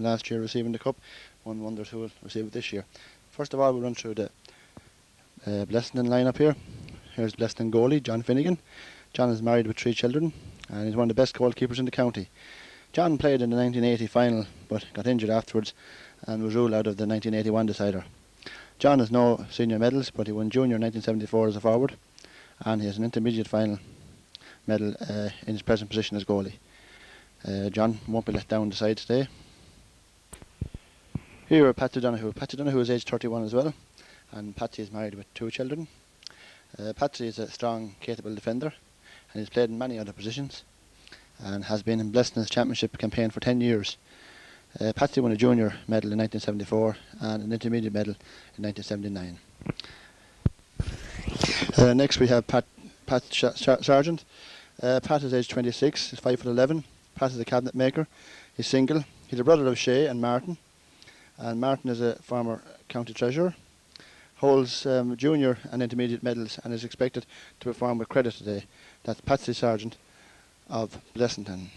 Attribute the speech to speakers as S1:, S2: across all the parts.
S1: last year receiving the cup. One wonders who will receive it this year. First of all, we'll run through the Blessington lineup here. Here's Blessington goalie, John Finnegan. John is married with 3 children and he's one of the best goalkeepers in the county. John played in the 1980 final but got injured afterwards and was ruled out of the 1981 decider. John has no senior medals, but he won junior 1974 as a forward, and he has an intermediate final medal in his present position as goalie. John won't be let down the side today. Here are Patsy Donoghue. Patsy Donoghue is aged 31 as well, and Patsy is married with 2 children. Patsy is a strong, capable defender, and he's played in many other positions, and has been in Blessington's championship campaign for 10 years. Patsy won a junior medal in 1974 and an intermediate medal in 1979. Next we have Pat Sargent. Pat is aged 26, he's 5'11". Pat is a cabinet maker. He's single. He's a brother of Shay and Martin. And Martin is a former county treasurer. Holds junior and intermediate medals and is expected to perform with credit today. That's Patsy Sargent of Blessington.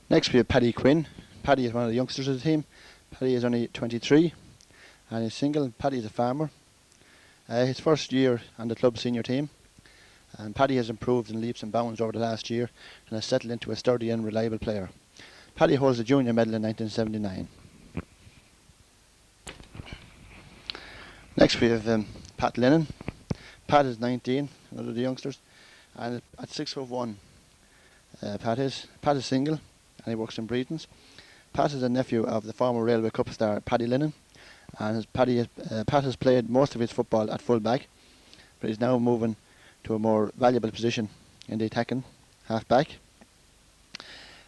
S1: Next we have Paddy Quinn. Paddy is one of the youngsters of the team. Paddy is only 23 and he's single. Paddy is a farmer. His first year on the club senior team, and Paddy has improved in leaps and bounds over the last year and has settled into a sturdy and reliable player. Paddy holds a junior medal in 1979. Next we have Pat Lennon. Pat is 19, another of the youngsters, and at 6'1", Pat is single. And he works in Breedon's. Pat is a nephew of the former Railway Cup star Paddy Lennon, and Pat has played most of his football at full back, but he's now moving to a more valuable position in the attacking half back.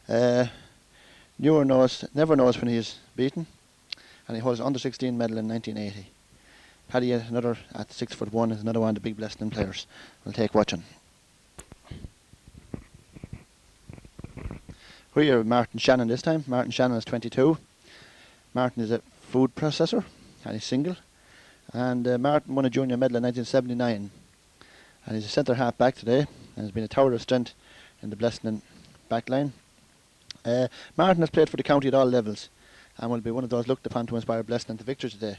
S1: Never knows when he is beaten, and he holds an under 16 medal in 1980. Paddy, another at 6'1", is another one of the big Blessington players. We'll take watching. We are Martin Shannon this time. Martin Shannon is 22. Martin is a food processor and he's single. And Martin won a junior medal in 1979. And he's a centre half back today and has been a tower of strength in the Blessington back line. Martin has played for the county at all levels and will be one of those looked upon to inspire Blessington to victory today.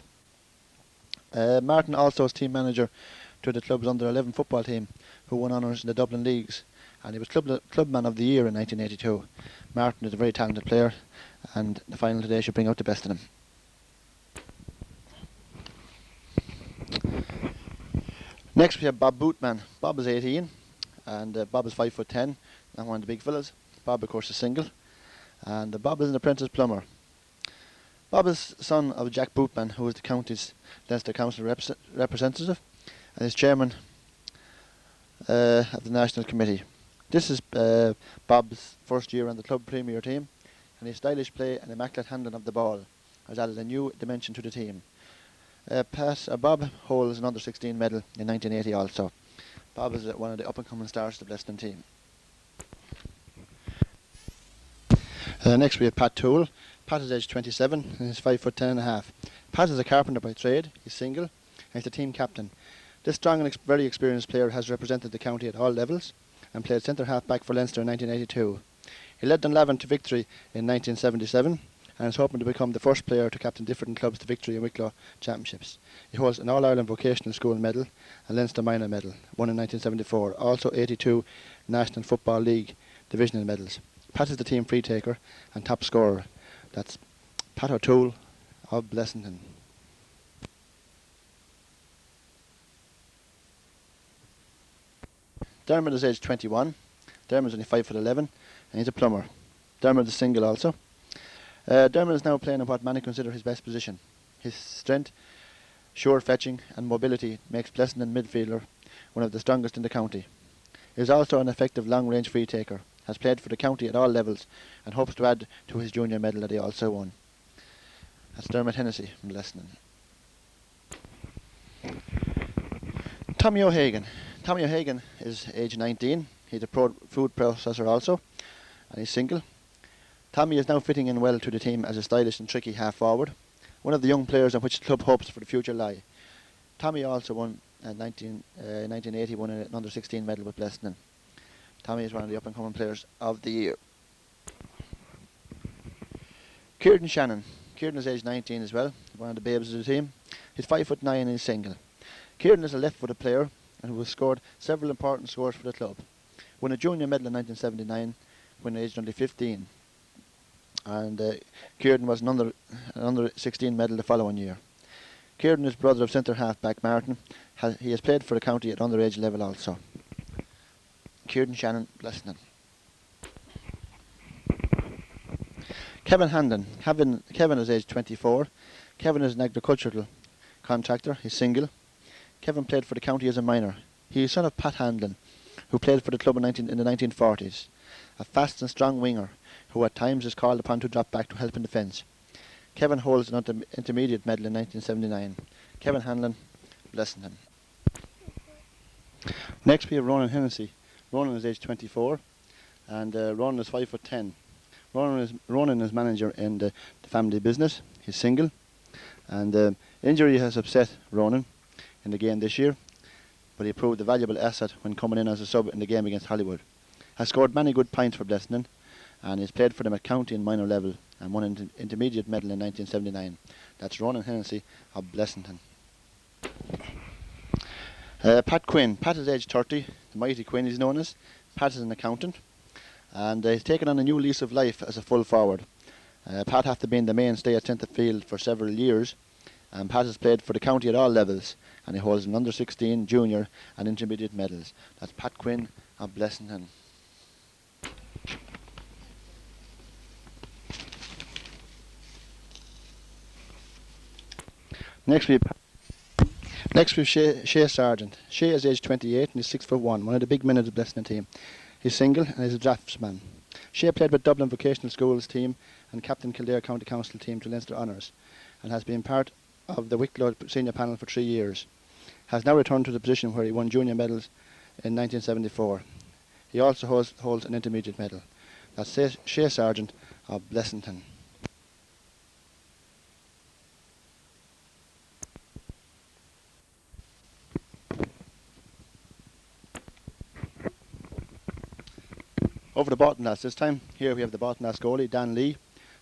S1: Martin also is team manager to the club's under 11 football team, who won honours in the Dublin leagues, and he was clubman of the year in 1982. Martin is a very talented player, and the final today should bring out the best in him. Next we have Bob Bootman. Bob is 18 and Bob is 5'10" and one of the big fellas. Bob of course is single, and Bob is an apprentice plumber. Bob is son of Jack Bootman, who is the county's Leinster Council representative and is chairman of the National Committee. This is Bob's first year on the club premier team, and his stylish play and immaculate handling of the ball has added a new dimension to the team. Bob holds an under 16 medal in 1980 also. Bob is one of the up-and-coming stars of the Blessington team. Next we have Pat Toole. Pat is aged 27 and he's 5'10½". Pat is a carpenter by trade. He's single and he's the team captain. This strong and very experienced player has represented the county at all levels and played centre half back for Leinster in 1982. He led Dunlavin to victory in 1977 and is hoping to become the first player to captain different clubs to victory in Wicklow championships. He holds an All-Ireland Vocational School medal, a Leinster Minor medal, won in 1974, also 82 National Football League divisional medals. Pat is the team free taker and top scorer. That's Pat O'Toole of Blessington. Dermot is aged 21. Dermot is only 5'11", and he's a plumber. Dermot is single also. Dermot is now playing in what many consider his best position. His strength, sure fetching and mobility makes Blessington midfielder one of the strongest in the county. He is also an effective long-range free taker, has played for the county at all levels and hopes to add to his junior medal that he also won. That's Dermot Hennessy from Blessington. Tommy O'Hagan. Tommy O'Hagan is age 19. He's a food processor also, and he's single. Tommy is now fitting in well to the team as a stylish and tricky half forward. one of the young players on which the club hopes for the future lie. Tommy also won 1980 won an under 16 medal with Blessington. Tommy is one of the up-and-coming players of the year. Kieran Shannon. Kieran is age 19 as well, one of the babes of the team. He's 5'9" and he's single. Kieran is a left-footed player and who has scored several important scores for the club. Won a junior medal in 1979 when aged only 15. And Kieran was an under 16 medal the following year. Kieran is brother of centre half-back Martin. He has played for the county at underage level also. Kieran Shannon, Blessington. Kevin Handon. Kevin is aged 24. Kevin is an agricultural contractor. He's single. Kevin played for the county as a minor. He is son of Pat Handon, who played for the club in the 1940s. A fast and strong winger, who at times is called upon to drop back to help in defence. Kevin holds an intermediate medal in 1979. Kevin Hanlon, Blessington. Next we have Ronan Hennessy. Ronan is aged 24 and Ronan is 5'10". Ronan is manager in the family business. He's single and injury has upset Ronan in the game this year, but he proved a valuable asset when coming in as a sub in the game against Hollywood. Has scored many good points for Blessington and he's played for them at county and minor level and won an intermediate medal in 1979. That's Ronan Hennessy of Blessington. Pat Quinn. Pat is age 30. The mighty Quinn he's known as. Pat is an accountant and he's taken on a new lease of life as a full forward. Pat after being the mainstay at centre field for several years, and Pat has played for the county at all levels and he holds an under 16, junior and intermediate medals. That's Pat Quinn of Blessington. Next we have Shea Sargent. Shea is aged 28 and he's 6'1", one of the big men of the Blessington team. He's single and he's a draftsman. Shea played with Dublin Vocational Schools team and captain Kildare County Council team to Leinster Honours and has been part of the Wicklow senior panel for 3 years. Has now returned to the position where he won junior medals in 1974. He also holds an intermediate medal. That's Shea Sargent of Blessington. Over the Baltonass this time. Here we have the Baltonass goalie, Dan Lee.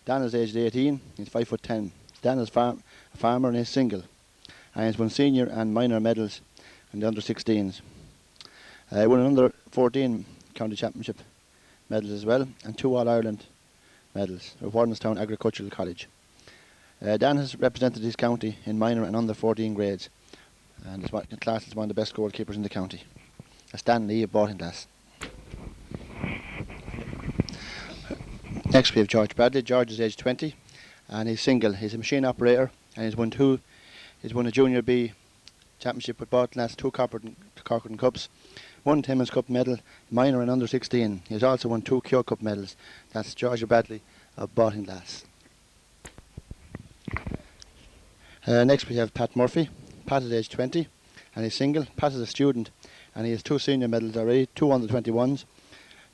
S1: Dan is aged 18, he's 5'10". Dan is a farmer and he's single. And he's won senior and minor medals in the under 16s. He won an under 14 county championship medals as well and 2 All-Ireland medals at Wardenstown Agricultural College. Dan has represented his county in minor and under 14 grades and is classed as one of the best goalkeepers in the county. That's Dan Lee of Baltonass. Next we have George Bradley. George is aged 20 and he's single. He's a machine operator and he's won a Junior B championship with Baltonass, 2 Corcoran Cups, 1 Timmins Cup medal, minor and under 16. He's also won 2 Cure Cup medals. That's George Bradley of Baltonass. Next we have Pat Murphy. Pat is aged 20 and he's single. Pat is a student and he has 2 senior medals already, 2 under 21s,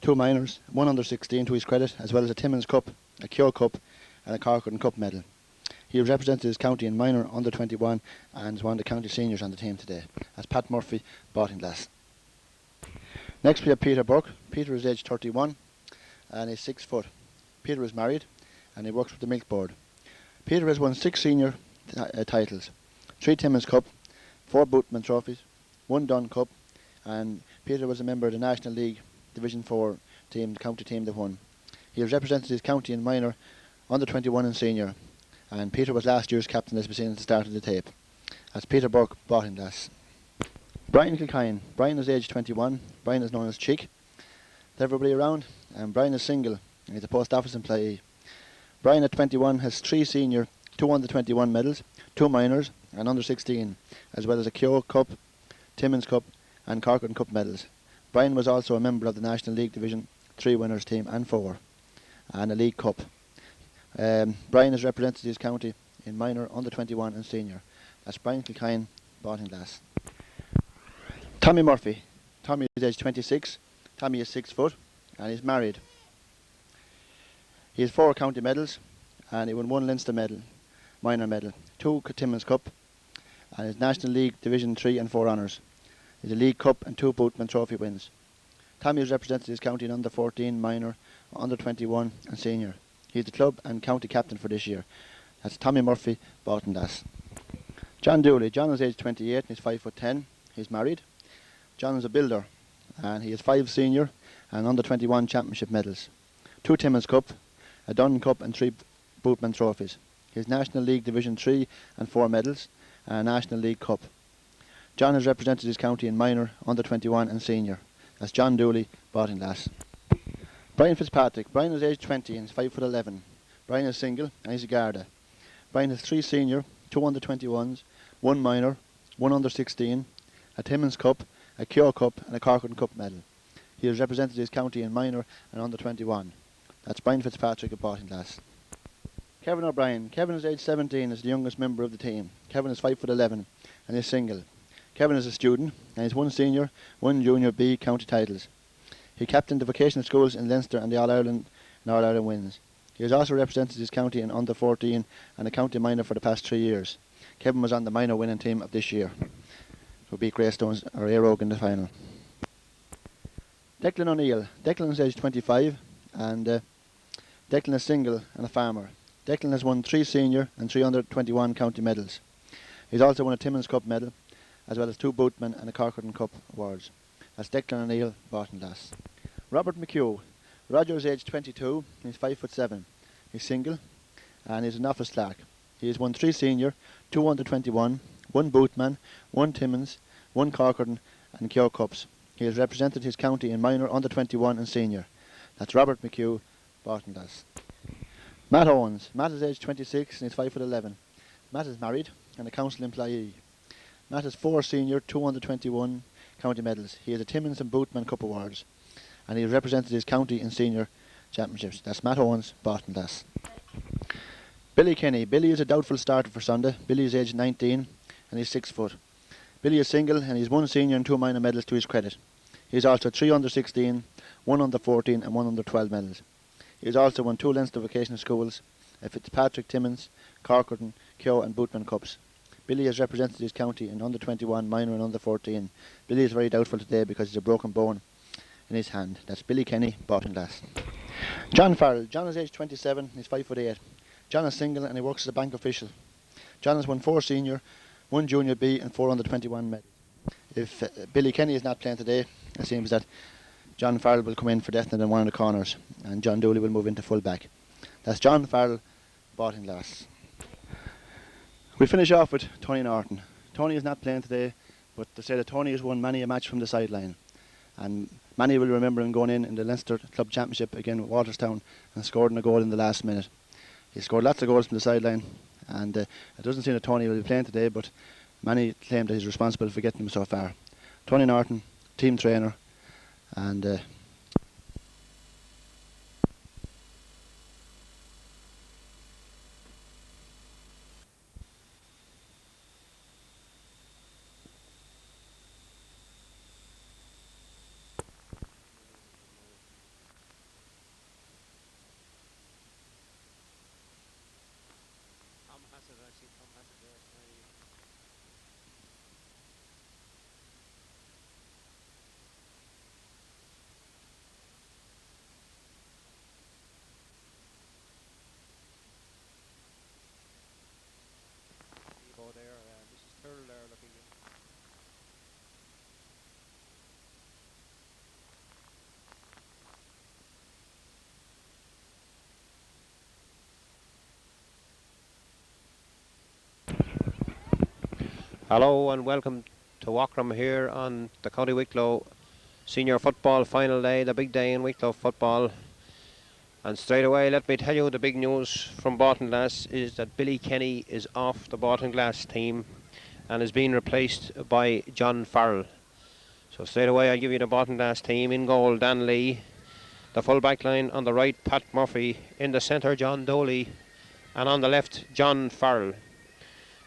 S1: 2 minors, 1 under 16 to his credit, as well as a Timmins Cup, a Cure Cup and a Corcoran Cup medal. He has represented his county in minor, under 21 and is one of the county seniors on the team today. That's Pat Murphy, Baltonass. Next we have Peter Burke. Peter is aged 31 and he's 6 foot. Peter is married and he works with the Milk Board. Peter has won 6 senior titles, 3 Timmins Cup, 4 Bootman trophies, 1 Dunn Cup, and Peter was a member of the National League Division 4 team, the county team that won. He has represented his county in minor, under 21 and senior, and Peter was last year's captain as we've seen at the start of the tape. That's Peter Burke, Baltonass. Brian Kilkine. Brian is aged 21. Brian is known as Chick to everybody around, and Brian is single and he's a post office employee. Brian at 21 has 3 senior, 2 under 21 medals, 2 minors and under 16, as well as a Cure Cup, Timmins Cup and Corcoran Cup medals. Brian was also a member of the National League Division 3 winners team and 4 and a League Cup. Brian has represented his county in minor, under 21 and senior. That's Brian Kilkine, Baltonass. Tommy Murphy. Tommy is aged 26. Tommy is 6 foot and he's married. He has 4 county medals and he won 1 Leinster medal. minor medal, 2 Timmins Cup, and his National League Division 3 and 4 honours. He has a League Cup and 2 Bootman Trophy wins. Tommy has represented his county in under 14, minor, under 21 and senior. He is the club and county captain for this year. That's Tommy Murphy, Baltonlass. John Dooley. John is aged 28 and he's 5'10". He's married. John is a builder and he has 5 senior and under 21 championship medals, 2 Timmins Cup, a Dunn Cup and 3 Bootman trophies. He has National League Division 3 and 4 medals and a National League Cup. John has represented his county in minor, under 21 and senior. That's John Dooley, Baltonlass. Brian Fitzpatrick. Brian is aged 20 and is 5'11". Brian is single and he's a Garda. Brian has 3 senior, 2 under 21s, 1 minor, 1 under 16, a Timmins Cup, a Keogh Cup and a Corcoran Cup medal. He has represented his county in minor and under 21. That's Brian Fitzpatrick of Baltonlass. Kevin O'Brien. Kevin is aged 17 and is the youngest member of the team. Kevin is 5'11" and is single. Kevin is a student and has 1 senior, 1 junior B county titles. He captained the vocational schools in Leinster and the All-Ireland wins. He has also represented his county in under 14 and a county minor for the past 3 years. Kevin was on the minor winning team of this year, who beat Greystones or Aerogue in the final. Declan O'Neill. Declan is aged 25 and Declan is single and a farmer. Declan has won 3 senior and 3 under 21 county medals. He's also won a Timmins Cup medal as well as 2 Bootman and a Corcoran Cup awards. That's Declan O'Neill, Baltonlass. Robert McHugh. Roger is aged 22 and he's 5'7". He's single and he's an office clerk. He has won 3 senior, 2 under 21, 1 Bootman, 1 Timmins, 1 Corcoran and Keogh Cups. He has represented his county in minor, under 21 and senior. That's Robert McHugh, Baltonlass. Matt Owens. Matt is aged 26 and he's 5'11". Matt is married and a council employee. Matt has 4 senior, 2 under 21 county medals. He has a Timmins and Bootman Cup awards and he has represented his county in senior championships. That's Matt Owens, Baltonlass. Billy Kenny. Billy is a doubtful starter for Sunday. Billy is aged 19 and he's 6 foot. Billy is single and he's 1 senior and 2 minor medals to his credit. He has also 3 under 16, 1 under 14 and 1 under 12 medals. He has also won 2 Leinster vocational schools, a Fitzpatrick Timmins, Corcoran, Keogh and Bootman Cups. Billy has represented his county in under 21, minor and under 14. Billy is very doubtful today because he's a broken bone in his hand. That's Billy Kenny, Baltonlass. John Farrell. John is aged 27 and he's 5'8". John is single and he works as a bank official. John has won 4 senior, 1 junior B and 4 under 21 medals. If Billy Kenny is not playing today, it seems that John Farrell will come in for definite in one of the corners and John Dooley will move into full back. That's John Farrell, Baltonlass. We finish off with Tony Norton. Tony is not playing today, but they say that Tony has won many a match from the sideline. And many will remember him going in the Leinster Club Championship again with Walterstown and scoring a goal in the last minute. He scored lots of goals from the sideline and it doesn't seem that Tony will be playing today, but many claim that he's responsible for getting him so far. Tony Norton, team trainer, and
S2: Hello and welcome to Wackram here on the County Wicklow Senior Football Final Day, the big day in Wicklow football. And straight away, let me tell you the big news from Baltonlass is that Billy Kenny is off the Baltonlass team and is being replaced by John Farrell. So straight away I'll give you the Baltonlass team. In goal, Dan Lee. The full back line on the right, Pat Murphy. In the centre, John Dooley. And on the left, John Farrell.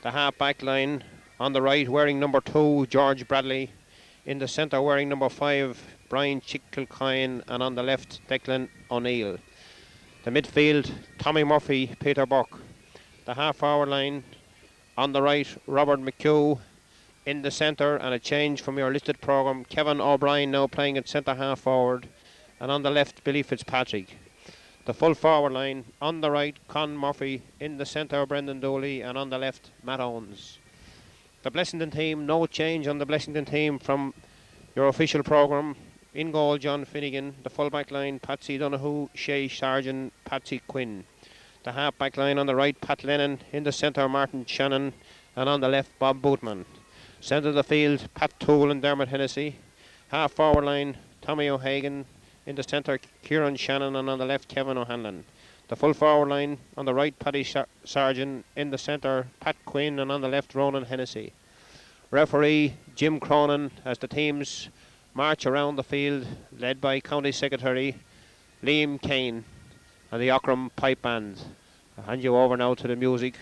S2: The half back line on the right, wearing number 2, George Bradley. In the centre, wearing number 5, Brian Chickelcoin. And on the left, Declan O'Neill. The midfield, Tommy Murphy, Peter Buck. the half-forward line. On the right, Robert McHugh. In the centre, and a change from your listed programme, Kevin O'Brien now playing at centre half forward, and on the left, Billy Fitzpatrick. The full forward line, on the right, Con Murphy, in the centre, Brendan Dooley, and on the left, Matt Owens. The Blessington team, no change on the Blessington team from your official programme. In goal, John Finnegan. The full back line, Patsy Donoghue, Shay Sargent, Patsy Quinn. The half back line on the right, Pat Lennon. In the centre, Martin Shannon, and on the left, Bob Bootman. Centre of the field, Pat Toole and Dermot Hennessy. Half forward line, Tommy O'Hagan. In the centre, Kieran Shannon, and on the left, Kevin O'Hanlon. The full forward line, on the right, Paddy Sargent. In the centre, Pat Quinn, and on the left, Ronan Hennessy. Referee, Jim Cronin, as the teams march around the field, led by County Secretary Liam Kane and the Ockram Pipe Band. I'll hand you over now to the music.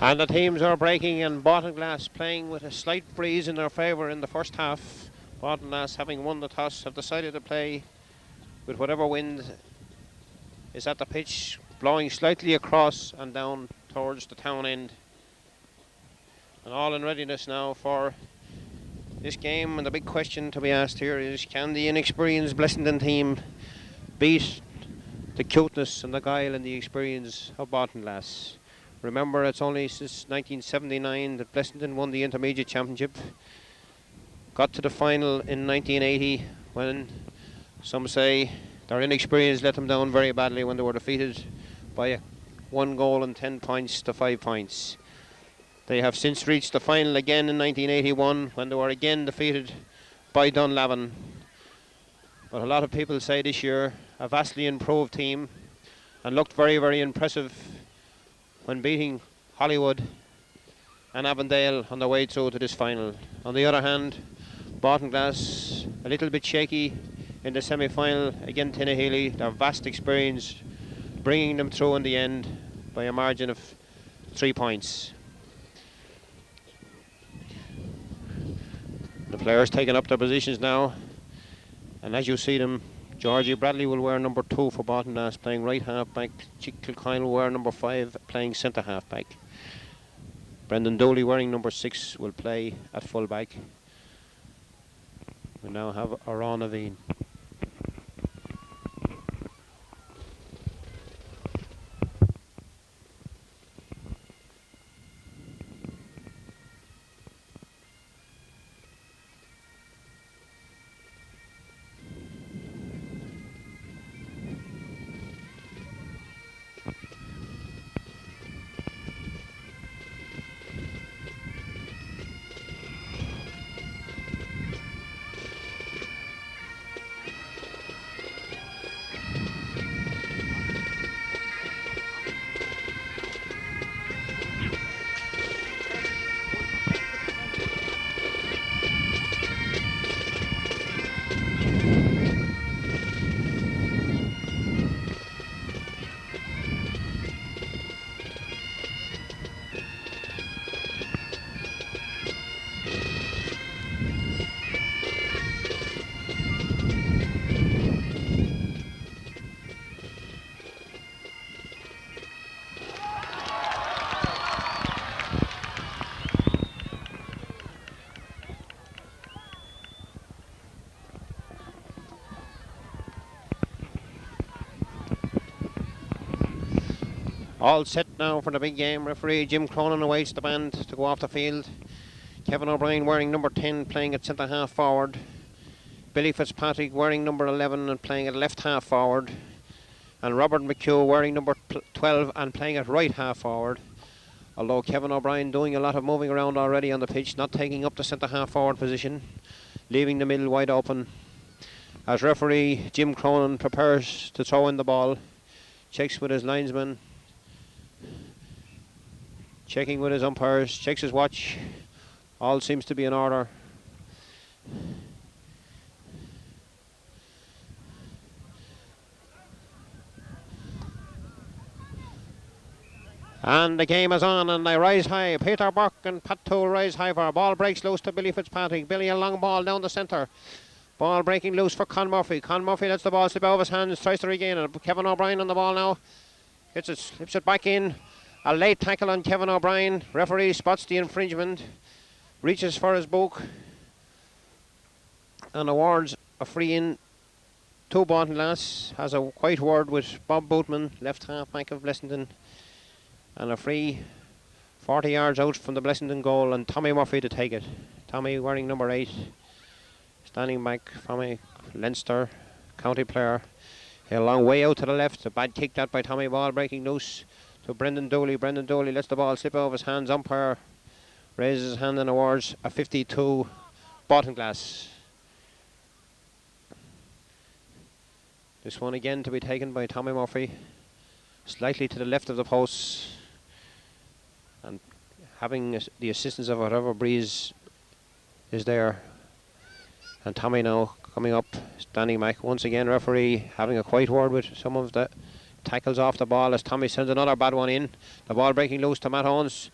S2: And the teams are breaking, and Baltinglass playing with a slight breeze in their favour in the first half. Baltinglass, having won the toss, have decided to play with whatever wind is at the pitch, blowing slightly across and down towards the town end. And all in readiness now for this game. And the big question to be asked here is, can the inexperienced Blessington team beat the cuteness and the guile and the experience of Baltinglass? Remember, it's only since 1979 that Blessington won the Intermediate Championship. Got to the final in 1980 when some say their inexperience let them down very badly when they were defeated by 1 goal and 10 points to 5 points. They have since reached the final again in 1981 when they were again defeated by Dunlavin. But a lot of people say this year a vastly improved team and looked very, very impressive when beating Hollywood and Avondale on their way through to this final. On the other hand, Baltinglass a little bit shaky in the semi-final against Tinnahealy. Their vast experience bringing them through in the end by a margin of 3 points. The players taking up their positions now, and as you see them, Georgie Bradley will wear number 2 for Baltinglass, playing right half back. Chick Kilcoyne will wear number 5, playing centre half back. Brendan Dooley, wearing number 6, will play at full back. We now have Aran Aveen. All set now for the big game. Referee Jim Cronin awaits the band to go off the field. Kevin O'Brien wearing number 10 playing at centre half forward. Billy Fitzpatrick wearing number 11 and playing at left half forward. And Robert McHugh wearing number 12 and playing at right half forward. Although Kevin O'Brien doing a lot of moving around already on the pitch, not taking up the centre half forward position, leaving the middle wide open. As referee Jim Cronin prepares to throw in the ball, checks with his linesman, checking with his umpires, checks his watch. All seems to be in order. And the game is on, and they rise high. Peter Burke and Pat Toole rise high for a ball. Breaks loose to Billy Fitzpatrick. Billy, a long ball down the centre. Ball breaking loose for Con Murphy. Con Murphy lets the ball slip out of his hands, tries to regain it. Kevin O'Brien on the ball now. Gets it, slips it back in. A late tackle on Kevin O'Brien. Referee spots the infringement. Reaches for his book. And awards a free in to Baltinglass. Has a quiet word with Bob Bootman, left half back of Blessington. And a free 40 yards out from the Blessington goal, and Tommy Murphy to take it. Tommy wearing number 8, standing back from a Leinster county player. A long way out to the left, a bad kick that by Tommy, ball breaking loose to Brendan Dooley. Brendan Dooley lets the ball slip out of his hands. Umpire raises his hand and awards a 52 Baltinglass. This one again to be taken by Tommy Murphy, slightly to the left of the posts, and having the assistance of whatever breeze is there. And Tommy now coming up, standing back. Once again, referee having a quiet word with some of the tackles off the ball as Tommy sends another bad one in. The ball breaking loose to Matt Owens.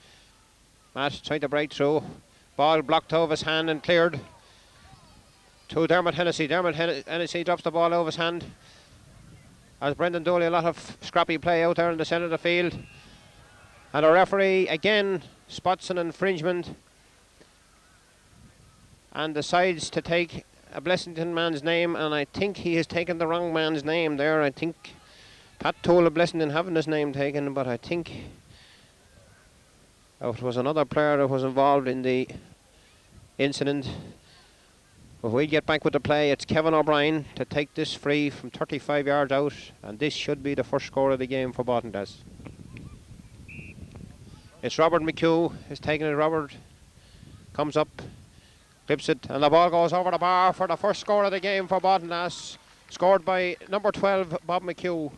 S2: Matt trying to break through. Ball blocked out of his hand and cleared to Dermot Hennessy. Dermot Hennessy drops the ball out of his hand. As Brendan Dooley, a lot of scrappy play out there in the centre of the field. And a referee again spots an infringement and decides to take a Blessington man's name, and I think he has taken the wrong man's name there. I think Pat Toole of Blessington having his name taken, but I think it was another player that was involved in the incident. But we'll get back with the play. It's Kevin O'Brien to take this free from 35 yards out, and this should be the first score of the game for Baltinglass. It's Robert McHugh is taking it. Robert comes up, clips it, and the ball goes over the bar for the first score of the game for Baltinglass, scored by number 12 Bob McHugh.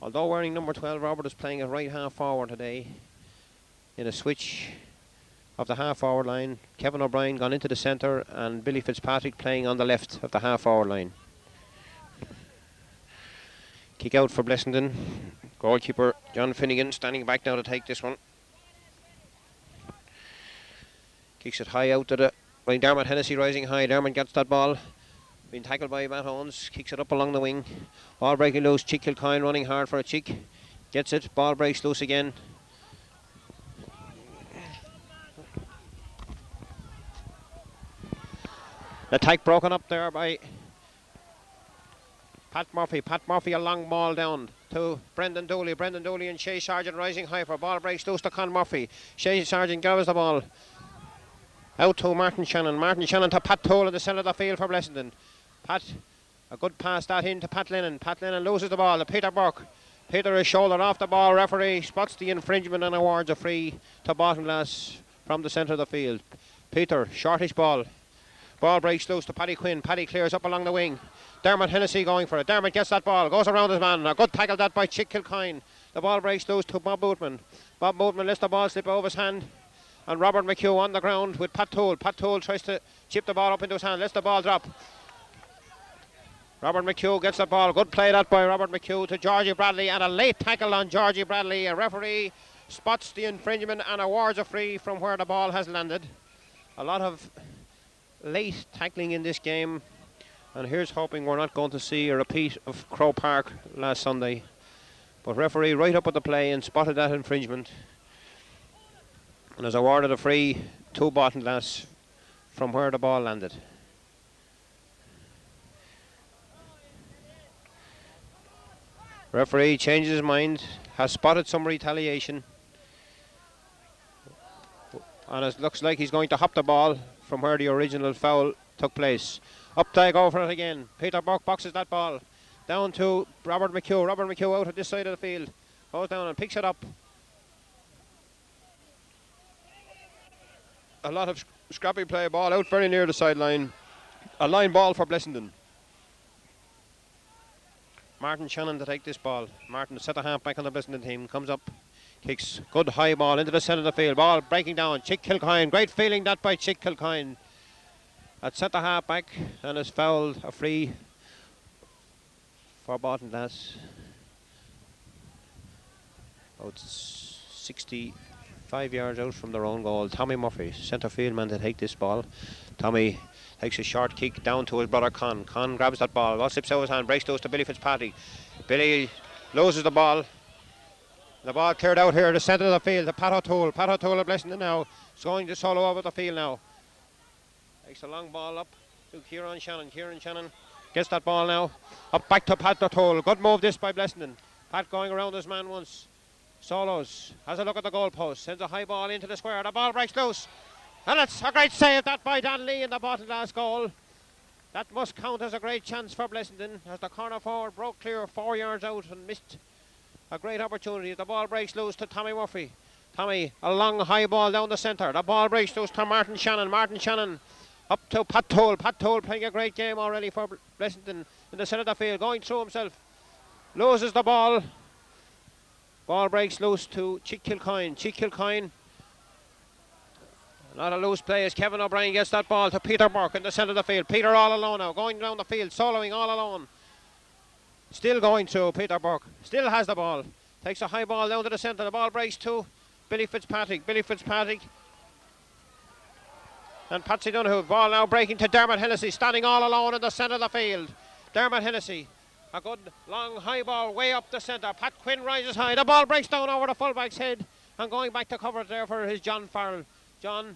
S2: Although wearing number 12, Robert is playing at right half forward today in a switch of the half forward line. Kevin O'Brien gone into the centre and Billy Fitzpatrick playing on the left of the half forward line. Kick out for Blessington. Goalkeeper John Finnegan standing back now to take this one. Kicks it high out to the by Dermot Hennessy, rising high. Dermot gets that ball. Being tackled by Matt Owens. Kicks it up along the wing. Ball breaking loose. Chick Kilcoyne running hard for a chick. Gets it. Ball breaks loose again. Attack broken up there by Pat Murphy. Pat Murphy, a long ball down to Brendan Dooley. Brendan Dooley and Shay Sargent rising high for ball breaks loose to Con Murphy. Shay Sargent gathers the ball out to Martin Shannon. Martin Shannon to Pat Toole in the centre of the field for Blessington. Pat, a good pass that in to Pat Lennon. Pat Lennon loses the ball to Peter Burke. Peter is shouldered off the ball. Referee spots the infringement and awards a free to Baltinglass from the centre of the field. Peter, shortish ball. Ball breaks loose to Paddy Quinn. Paddy clears up along the wing. Dermot Hennessy going for it. Dermot gets that ball, goes around his man. A good tackle that by Chick Kilcoyne. The ball breaks loose to Bob Bootman. Bob Bootman lets the ball slip over his hand. And Robert McHugh on the ground with Pat Toole. Pat Toole tries to chip the ball up into his hand. Lets the ball drop. Robert McHugh gets the ball. Good play that by Robert McHugh to Georgie Bradley. And a late tackle on Georgie Bradley. A referee spots the infringement and awards a free from where the ball has landed. A lot of late tackling in this game, and here's hoping we're not going to see a repeat of Crow Park last Sunday. But referee right up at the play and spotted that infringement and has awarded a free to Baltinglass from where the ball landed. Referee changes his mind, has spotted some retaliation, and it looks like he's going to hop the ball from where the original foul took place. Up they go for it again. Peter Burke boxes that ball down to Robert McHugh. Robert McHugh out at this side of the field. Goes down and picks it up. A lot of scrappy play, ball out very near the sideline. A line ball for Blessington. Martin Shannon to take this ball. Martin set the half back on the Blessington team. Comes up, kicks good high ball into the centre of the field. Ball breaking down. Chick Kilcoyne. Great feeling that by Chick Kilcoyne. At set the half back and is fouled. A free for Baltinglass. About 65 yards out from their own goal. Tommy Murphy, centre field man, to take this ball. Tommy takes a short kick down to his brother Con. Con grabs that ball. Ball slips out of his hand. Breaks loose to Billy Fitzpatrick. Billy loses the ball. The ball cleared out here. The centre of the field. To Pat O'Toole. Pat O'Toole of Blessington now. It's going to solo over the field now. Takes a long ball up to Kieran Shannon. Kieran Shannon gets that ball now. Up back to Pat O'Toole. Good move this by Blessington. Pat going around his man once. Solos. Has a look at the goalpost. Sends a high ball into the square. The ball breaks loose. And it's a great save that by Dan Lee in the Baltinglass goal. That must count as a great chance for Blessington as the corner forward broke clear 4 yards out and missed a great opportunity. The ball breaks loose to Tommy Murphy. Tommy, a long high ball down the centre. The ball breaks loose to Martin Shannon. Martin Shannon up to Pat Toll. Pat Toll playing a great game already for Blessington in the centre of the field. Going through himself. Loses the ball. Ball breaks loose to Chick Kilcoyne. Chick Kilcoyne. Not a loose play as Kevin O'Brien gets that ball to Peter Burke in the centre of the field. Peter all alone now, going down the field, soloing all alone. Still going through Peter Burke. Still has the ball. Takes a high ball down to the centre. The ball breaks to Billy Fitzpatrick. Billy Fitzpatrick. And Patsy Donoghue. Ball now breaking to Dermot Hennessy, standing all alone in the centre of the field. Dermot Hennessy. A good long high ball way up the centre. Pat Quinn rises high. The ball breaks down over the fullback's head. And going back to cover there for his John Farrell. John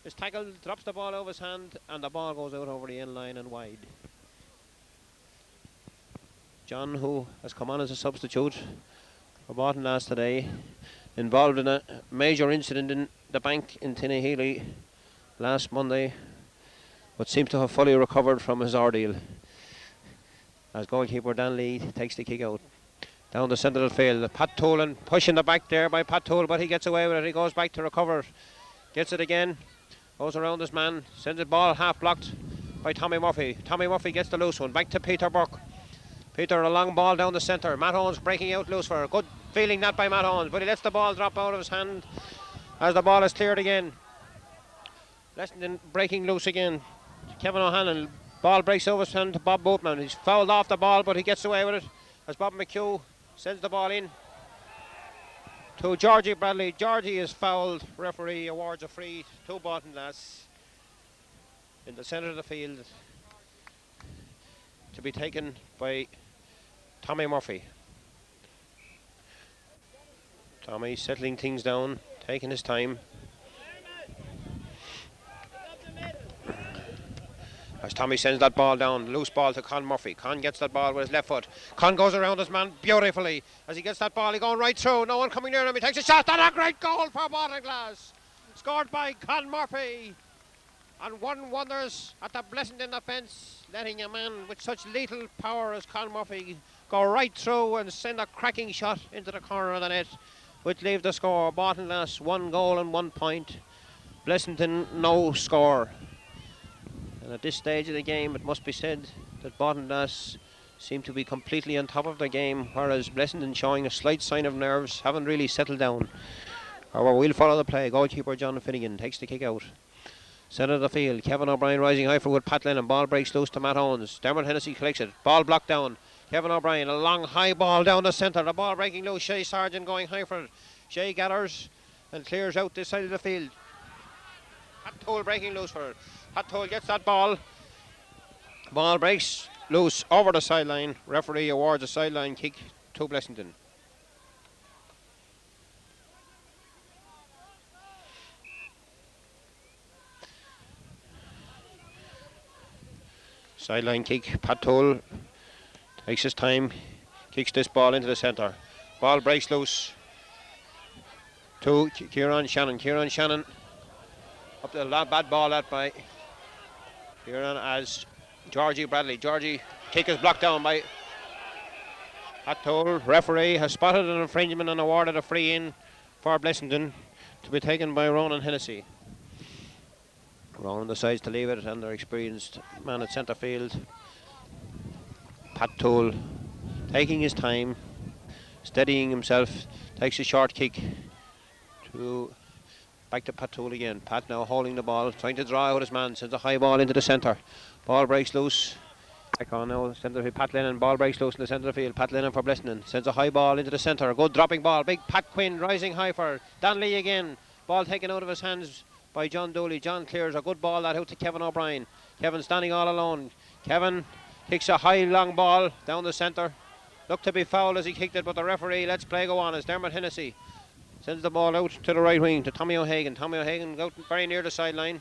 S2: is tackled, drops the ball out of his hand, and the ball goes out over the end line and wide. John, who has come on as a substitute for Baltinglass today, involved in a major incident in the bank in Tinnahealy last Monday, but seems to have fully recovered from his ordeal. As goalkeeper Dan Lee takes the kick out. Down the centre of the field, Pat Tolan pushing the back there by Pat Tolan, but he gets away with it. He goes back to recover. Gets it again, goes around his man, sends the ball half blocked by Tommy Murphy. Tommy Murphy gets the loose one, back to Peter Burke. Peter, a long ball down the centre. Matt Owens breaking out loose for a good feeling that by Matt Owens, but he lets the ball drop out of his hand as the ball is cleared again. Blessington breaking loose again. Kevin O'Hanlon, ball breaks over his hand to Bob Boatman. He's fouled off the ball, but he gets away with it as Bob McHugh sends the ball in to Georgie Bradley. Georgie is fouled. Referee awards a free to Baltinglass in the centre of the field to be taken by Tommy Murphy. Tommy settling things down, taking his time. As Tommy sends that ball down, loose ball to Con Murphy. Con gets that ball with his left foot. Con goes around his man beautifully. As he gets that ball, he going right through. No one coming near him. He takes a shot. And a great goal for Baltinglass. Scored by Con Murphy. And one wonders at the Blessington defence, letting a man with such lethal power as Con Murphy go right through and send a cracking shot into the corner of the net, which leaves the score. Baltinglass 1 goal and 1 point. Blessington no score. And at this stage of the game, it must be said that Baltinglass seem to be completely on top of the game, whereas Blessington, showing a slight sign of nerves, haven't really settled down. However, we'll follow the play. Goalkeeper John Finnegan takes the kick out. Centre of the field, Kevin O'Brien rising high for with Pat Lennon. Ball breaks loose to Matt Owens. Dermot Hennessy collects it. Ball blocked down. Kevin O'Brien, a long high ball down the centre. The ball breaking loose. Shay Sargent going high for it. Shay gathers and clears out this side of the field. Pat Toll breaking loose for it. Pat Toll gets that ball. Ball breaks loose over the sideline. Referee awards a sideline kick to Blessington. Sideline kick. Pat Toll takes his time, kicks this ball into the centre. Ball breaks loose to Kieran Shannon. Kieran Shannon up the bad ball that by Kieran as Georgie Bradley. Georgie kick is blocked down by Pat Toll. Referee has spotted an infringement and awarded a free in for Blessington to be taken by Ronan Hennessy. Ronan decides to leave it, and their experienced man at centre field, Pat Toll, taking his time, steadying himself, takes a short kick to back to Pat Toll again. Pat now holding the ball, trying to draw out his man, sends a high ball into the centre. Ball breaks loose. Back on now, centre field, Pat Lennon. Ball breaks loose in the centre of the field. Pat Lennon for Blessington. Sends a high ball into the centre. A good dropping ball. Big Pat Quinn rising high for Danley again. Ball taken out of his hands by John Dooley. John clears a good ball that out to Kevin O'Brien. Kevin standing all alone. Kevin kicks a high long ball down the centre. Looked to be foul as he kicked it, but the referee lets play go on as Dermot Hennessy sends the ball out to the right wing to Tommy O'Hagan. Tommy O'Hagan out very near the sideline.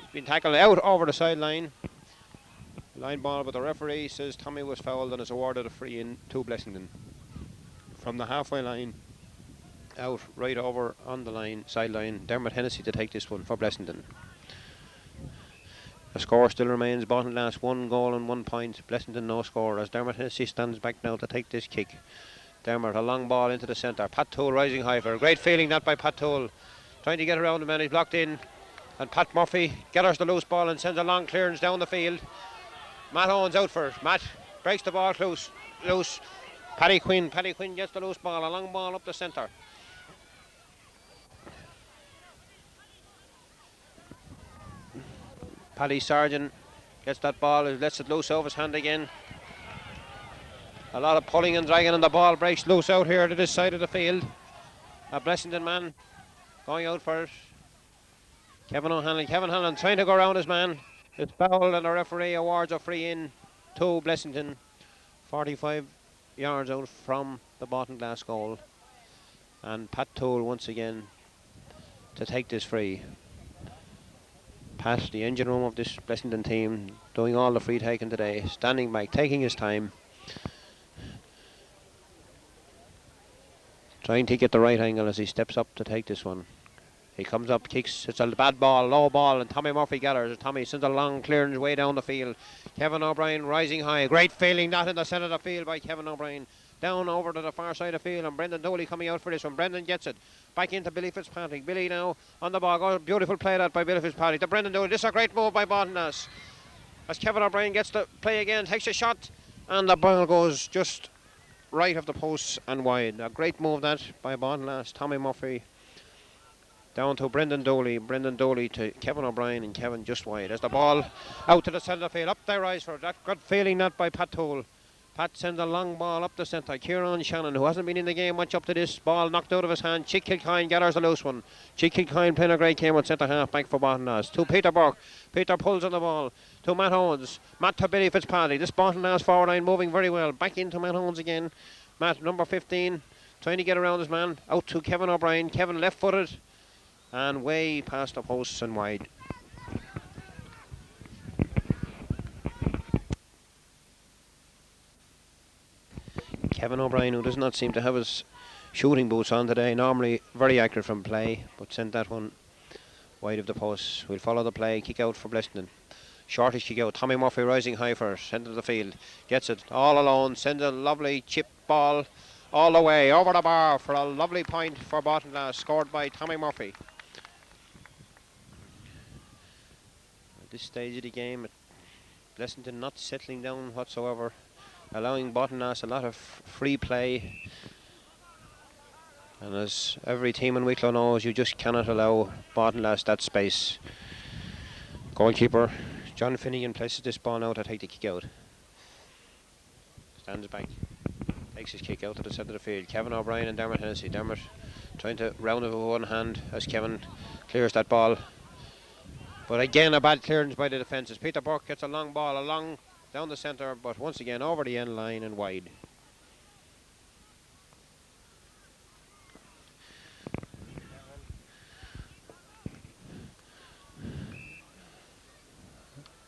S2: He's been tackled out over the sideline. Line ball, but the referee says Tommy was fouled and is awarded a free in to Blessington. From the halfway line out right over on the line, sideline, Dermot Hennessy to take this one for Blessington. The score still remains Baltinglass 1 goal and 1 point. Blessington no score as Dermot Hennessy stands back now to take this kick. Dermot, a long ball into the centre. Pat Toll rising high for a great feeling that by Pat Toll. Trying to get around him and he's blocked in. And Pat Murphy gathers the loose ball and sends a long clearance down the field. Matt Owens out for it. Matt breaks the ball loose. Paddy Quinn gets the loose ball. A long ball up the centre. Paddy Sargent gets that ball, lets it loose over his hand again. A lot of pulling and dragging, and the ball breaks loose out here to this side of the field. A Blessington man going out for it. Kevin O'Hanlon trying to go around his man. It's foul, and the referee awards a free in to Blessington. 45 yards out from the Baltinglass goal. And Pat Toll once again to take this free. Pat, the engine room of this Blessington team, doing all the free taking today, standing back, taking his time, trying to get the right angle as he steps up to take this one. He comes up, kicks, it's a bad ball, low ball, and Tommy Murphy gathers. Tommy sends a long clearance way down the field. Kevin O'Brien rising high. Great feeling that in the centre of the field by Kevin O'Brien. Down over to the far side of the field, and Brendan Dooley coming out for this one. Brendan gets it. Back into Billy Fitzpatrick. Billy now on the ball. Oh, beautiful play that by Billy Fitzpatrick. To Brendan Dooley. This is a great move by Baltinglass. As Kevin O'Brien gets to play again, takes a shot, and the ball goes just right of the posts and wide. A great move that by Baltinglass. Tommy Murphy down to Brendan Dooley. Brendan Dooley to Kevin O'Brien, and Kevin just wide. As the ball out to the centre of the field. Up they rise for that good feeling that by Pat Toll. Pat sends a long ball up the centre. Kieran Shannon, who hasn't been in the game much up to this, ball knocked out of his hand. Chick Kilcoyne gathers the loose one. Chick Kilcoyne playing a great game on centre half back for Baltinglass. To Peter Burke. Peter pulls on the ball. To Matt Owens. Matt to Billy Fitzpatrick. This Baltinglass forward line moving very well. Back into Matt Owens again. Matt, number 15, trying to get around his man. Out to Kevin O'Brien. Kevin left footed and way past the posts and wide. Kevin O'Brien, who does not seem to have his shooting boots on today, normally very accurate from play, but sent that one wide of the post. We'll follow the play, kick out for Blessington. Shortish kick out. Tommy Murphy rising high for it, centre of the field. Gets it all alone, sends a lovely chip ball all the way over the bar for a lovely point for Baltinglass, scored by Tommy Murphy. At this stage of the game, Blessington not settling down whatsoever, allowing Baltinglass a lot of free play. And as every team in Wicklow knows, you just cannot allow Baltinglass that space. Goalkeeper John Finnegan places this ball now to take the kick out. Stands back, takes his kick out to the centre of the field. Kevin O'Brien and Dermot Hennessy. Dermot trying to round it with one hand as Kevin clears that ball. But again, a bad clearance by the defences. Peter Burke gets a long ball along down the centre, but once again over the end line and wide.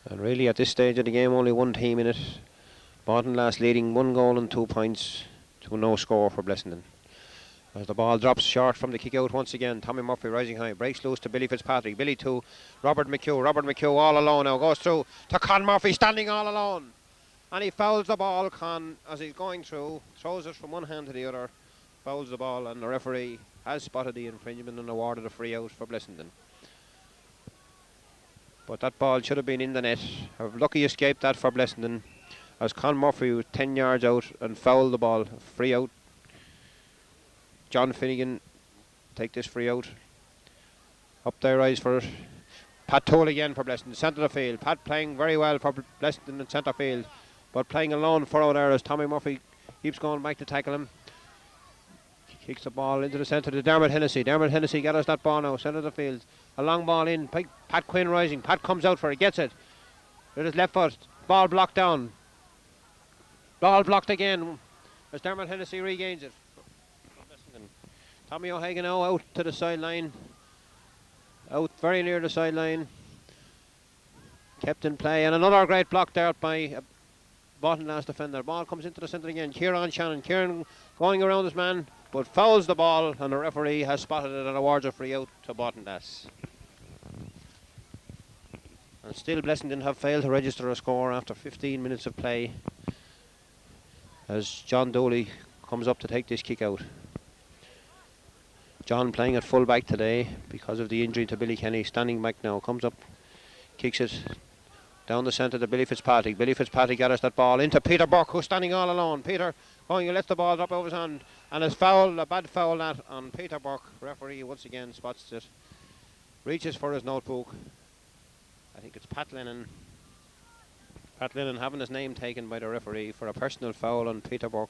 S2: And really at this stage of the game, only one team in it. Baltinglass leading 1 goal and 2 points to no score for Blessington. As the ball drops short from the kick out once again, Tommy Murphy rising high, breaks loose to Billy Fitzpatrick. Billy to Robert McHugh. Robert McHugh all alone now, goes through to Con Murphy, standing all alone. And he fouls the ball, Con, as he's going through, throws it from one hand to the other, fouls the ball, and the referee has spotted the infringement and awarded a free out for Blessington. But that ball should have been in the net. A lucky escape that for Blessington, as Con Murphy was 10 yards out and fouled the ball. Free out. John Finnegan take this free out. Up there rise for it. Pat Toll again for Blessington, centre of the field. Pat playing very well for Blessington in centre field, but playing alone furrow there as Tommy Murphy keeps going back to tackle him. Kicks the ball into the centre to Dermot Hennessy. Dermot Hennessy gathers that ball now, centre of the field. A long ball in. Pat Quinn rising. Pat comes out for it, gets it. With his left foot. Ball blocked down. Ball blocked again as Dermot Hennessy regains it. Tommy O'Hagan now out to the sideline. Out very near the sideline. Kept in play, and another great block there by a Baltinlass defender. Ball comes into the centre again. Kieran Shannon. Kieran going around his man, but fouls the ball, and the referee has spotted it and awards a free out to Baltinlass. And still Blessington have failed to register a score after 15 minutes of play, as John Dooley comes up to take this kick out. John playing at full back today because of the injury to Billy Kenny. Standing back now, comes up, kicks it down the centre to Billy Fitzpatrick. Billy Fitzpatrick gathers that ball into Peter Burke, who's standing all alone. Peter going to let the ball drop over his hand, and has foul, a bad foul that on Peter Burke. Referee once again spots it, reaches for his notebook. I think it's Pat Lennon. Pat Lennon having his name taken by the referee for a personal foul on Peter Burke,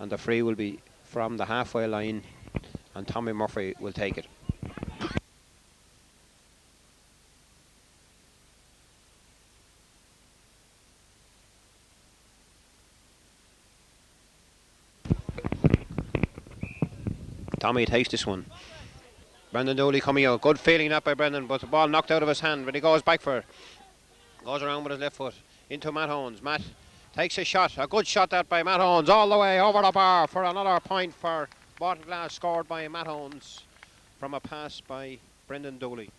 S2: and the free will be from the halfway line, and Tommy Murphy will take it. Tommy takes this one. Brendan Dooley coming out. Good feeling that by Brendan, but the ball knocked out of his hand, but he goes back for it. Goes around with his left foot into Matt Owens. Matt takes a shot, a good shot that by Matt Owens, all the way over the bar for another point for Baltinglass, scored by Matt Owens from a pass by Brendan Dooley.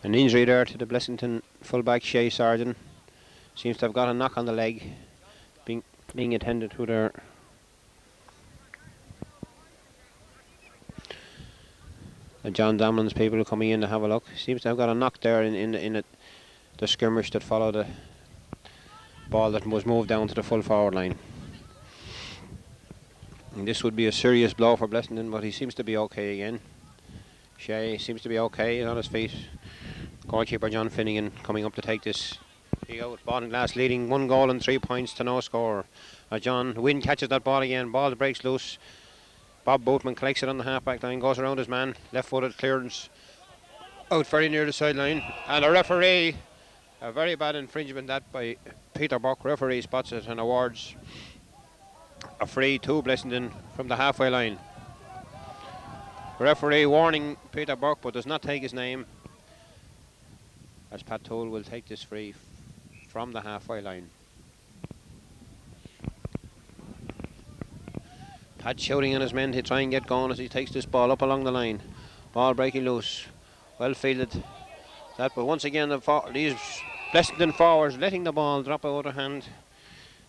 S2: An injury there to the Blessington fullback Shay Sargent. Seems to have got a knock on the leg, being attended to there. And John Damlin's people are coming in to have a look. Seems to have got a knock there in the skirmish that followed the ball that was moved down to the full forward line. And this would be a serious blow for Blessington, but he seems to be okay again. Shay seems to be okay on his feet. Goalkeeper John Finnegan coming up to take this kick out. Baltinglass leading 1 goal and 3 points to no score. John Wynn catches that ball again. Ball breaks loose. Bob Boatman collects it on the half-back line, goes around his man. Left-footed clearance out very near the sideline. And a referee, a very bad infringement that by Peter Burke. Referee spots it and awards a free to Blessington from the halfway line. Referee warning Peter Burke, but does not take his name, as Pat Toll will take this free from the halfway line. Pat shouting on his men to try and get going as he takes this ball up along the line. Ball breaking loose. Well fielded. That, but once again these Blessington forwards letting the ball drop out of hand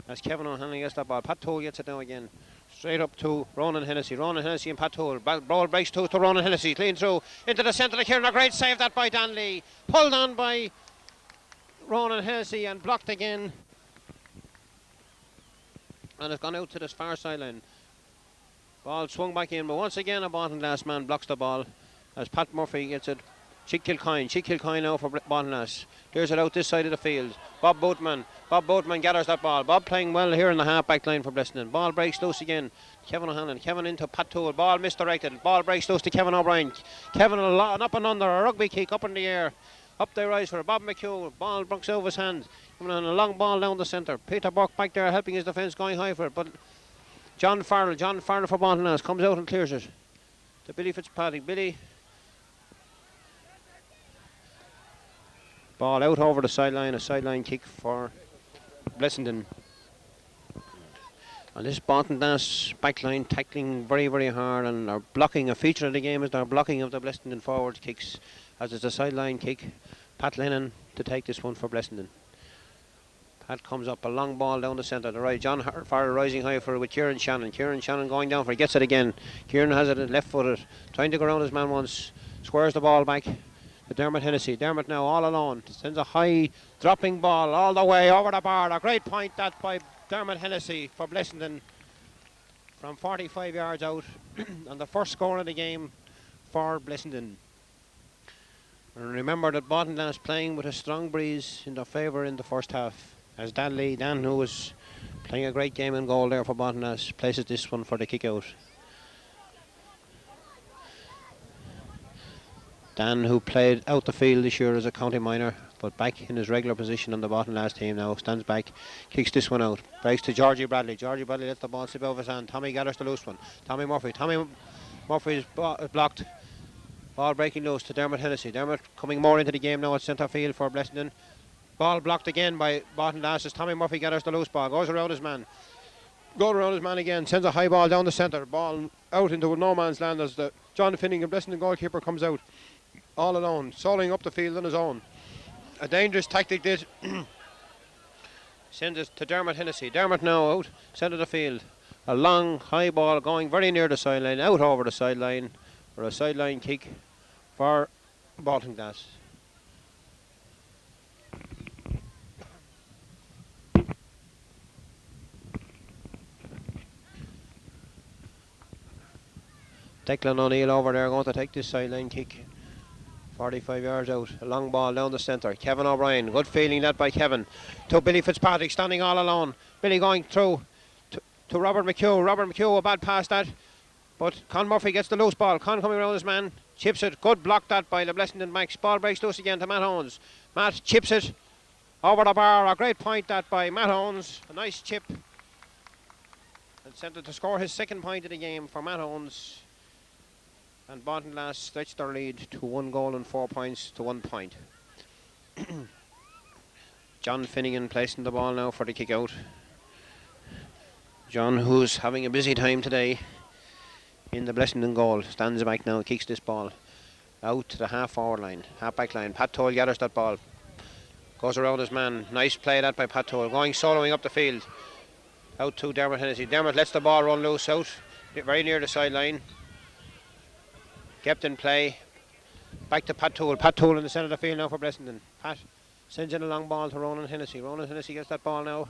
S2: as Kevin O'Hanlon gets that ball. Pat Toll gets it now again. Straight up to Ronan Hennessy. Ronan Hennessy and Pat Toll. Ball breaks to Ronan Hennessy. Clean through into the centre of Kieran. A great save that by Dan Lee. Pulled on by Ronan Hennessy and blocked again. And it's gone out to the far sideline. Ball swung back in, but once again a Baltinglass man blocks the ball as Pat Murphy gets it. Chick Kilcoyne now for Baltinglass. Clears it out this side of the field. Bob Boatman gathers that ball. Bob playing well here in the half-back line for Blessington. Ball breaks loose again. Kevin O'Hanlon. Kevin into Pat Toole. Ball misdirected. Ball breaks loose to Kevin O'Brien. Kevin an up and under. A rugby kick up in the air. Up they rise for Bob McHugh. Ball brooks over his hand. Coming on a long ball down the centre. Peter Burke back there helping his defence, going high for it. But John Farrell for Baltonas comes out and clears it to Billy Fitzpatrick. Billy. Ball out over the sideline. A sideline kick for Blessington. And this Baltonas backline tackling very, very hard, and are blocking. A feature of the game is their blocking of the Blessington forward kicks, as it's a sideline kick. Pat Lennon to take this one for Blessington. Pat comes up, a long ball down the centre. The right, John Farrell rising high for it with Kieran Shannon. Kieran Shannon going down for it, gets it again. Kieran has it left footed, trying to go around his man once. Squares the ball back to Dermot Hennessy. Dermot now all alone. Sends a high dropping ball all the way over the bar. A great point that by Dermot Hennessy for Blessington from 45 yards out. And the first score of the game for Blessington. And remember that Baltonas is playing with a strong breeze in their favour in the first half. As Dan, who was playing a great game in goal there for Baltonas, places this one for the kick out. Dan, who played out the field this year as a county minor, but back in his regular position on the Baltonas team now, stands back, kicks this one out. Breaks to Georgie Bradley. Georgie Bradley lets the ball slip over his hand. Tommy gathers the loose one. Tommy Murphy is blocked. Ball breaking loose to Dermot Hennessy. Dermot coming more into the game now at centre field for Blessington. Ball blocked again by Baltonas as Tommy Murphy gathers the loose ball. Goes around his man. Again. Sends a high ball down the centre. Ball out into no man's land as the John Finnegan, Blessington goalkeeper, comes out all alone, soloing up the field on his own. A dangerous tactic this. Sends it to Dermot Hennessy. Dermot now out, centre of the field. A long high ball going very near the sideline, out over the sideline for a sideline kick for Baltonas. Declan O'Neill over there going to take this sideline kick. 45 yards out, a long ball down the centre. Kevin O'Brien, good feeling that by Kevin. To Billy Fitzpatrick, standing all alone. Billy going through to Robert McHugh. Robert McHugh, a bad pass that. But Con Murphy gets the loose ball. Con coming around his man, chips it. Good block that by the Blessington Max. Ball breaks loose again to Matt Owens. Matt chips it over the bar. A great point that by Matt Owens. A nice chip. And sent it to score his second point of the game for Matt Owens. And Baltonas stretched their lead to 1 goal and 4 points to 1 point. John Finnegan placing the ball now for the kick out. John, who's having a busy time today in the Blessington goal, stands back now, kicks this ball out to the half-forward line, half-back line. Pat Toll gathers that ball, goes around his man. Nice play that by Pat Toll, going soloing up the field. Out to Dermot Hennessy. Dermot lets the ball run loose out, very near the sideline. Kept in play. Back to Pat Toole. Pat Toole in the centre of the field now for Blessington. Pat sends in a long ball to Ronan Hennessy. Ronan Hennessy gets that ball now.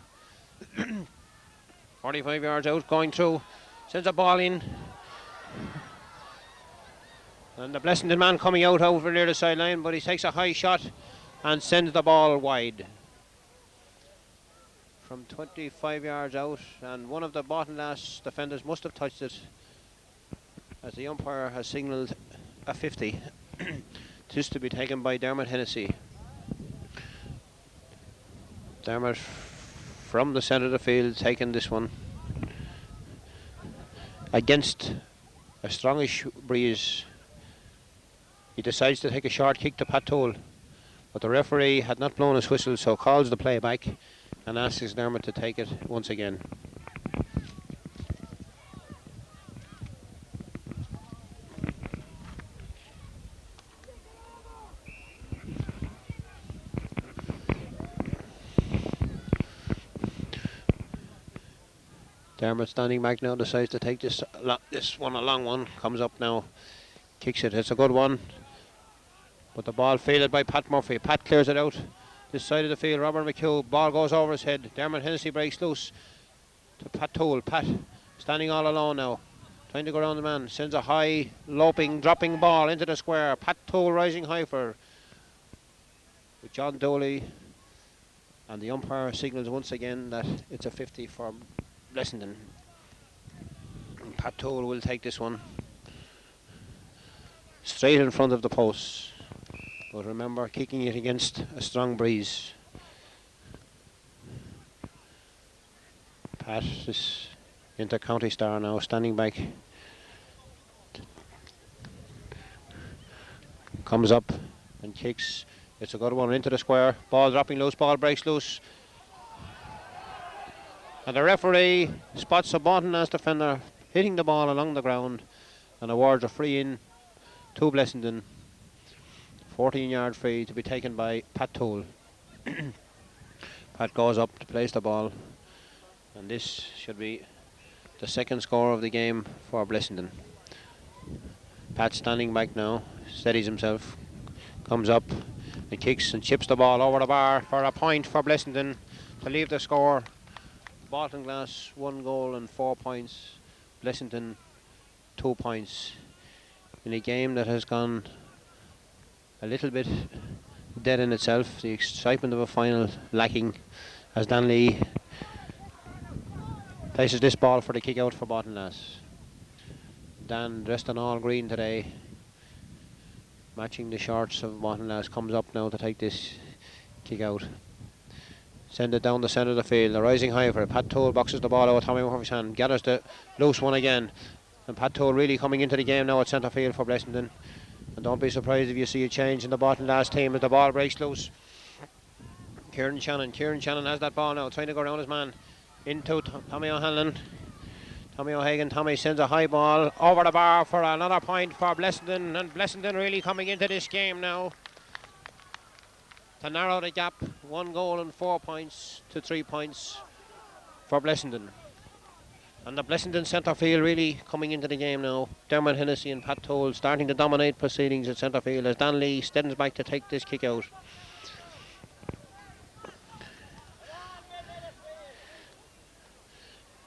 S2: 45 yards out, going through. Sends a ball in. And the Blessington man coming out over near the sideline, but he takes a high shot and sends the ball wide. From 25 yards out, and one of the Baltonas defenders must have touched it, as the umpire has signalled a 50. This to be taken by Dermot Hennessy. Dermot from the centre of the field taking this one against a strongish breeze. He decides to take a short kick to Pat Toll, but the referee had not blown his whistle, so calls the play back and asks Dermot to take it once again. Dermot standing back now, decides to take this one, a long one, comes up now, kicks it. It's a good one, but the ball fielded by Pat Murphy. Pat clears it out this side of the field. Robert McHugh, ball goes over his head. Dermot Hennessy breaks loose to Pat Toole. Pat standing all alone now, trying to go around the man, sends a high loping dropping ball into the square. Pat Toole rising high for with John Doley, and the umpire signals once again that it's a 50 for Blessington. And Pat Toole will take this one straight in front of the post, But remember, kicking it against a strong breeze. Pat is into County Star now, standing back. Comes up and kicks. It's a good one into the square. Ball dropping loose, ball breaks loose. And the referee spots a Balton's defender hitting the ball along the ground and awards a free in to Blessington. 14-yard free to be taken by Pat Toole. Pat goes up to place the ball, and this should be the second score of the game for Blessington. Pat standing back now, steadies himself, comes up and kicks and chips the ball over the bar for a point for Blessington to leave the score. Baltinglass 1 goal and 4 points, Blessington 2 points, in a game that has gone a little bit dead in itself. The excitement of a final lacking as Danley places this ball for the kick out for Baltinglass. Dan, dressed in all green today, matching the shorts of Baltinglass, comes up now to take this kick out. Send it down the centre of the field. The rising high for it. Pat Toole boxes the ball out of Tommy Murphy's hand. Gathers the loose one again. And Pat Toole really coming into the game now at centre field for Blessington. And don't be surprised if you see a change in the Baltinglass team as the ball breaks loose. Kieran Shannon has that ball now, trying to go around his man. Into Tommy O'Hanlon. Tommy O'Hagan. Tommy sends a high ball over the bar for another point for Blessington. And Blessington really coming into this game now to narrow the gap. 1 goal and 4 points to 3 points for Blessington. And the Blessington centre field really coming into the game now. Dermot Hennessy and Pat Toole starting to dominate proceedings at centre field as Dan Lee steadies back to take this kick out.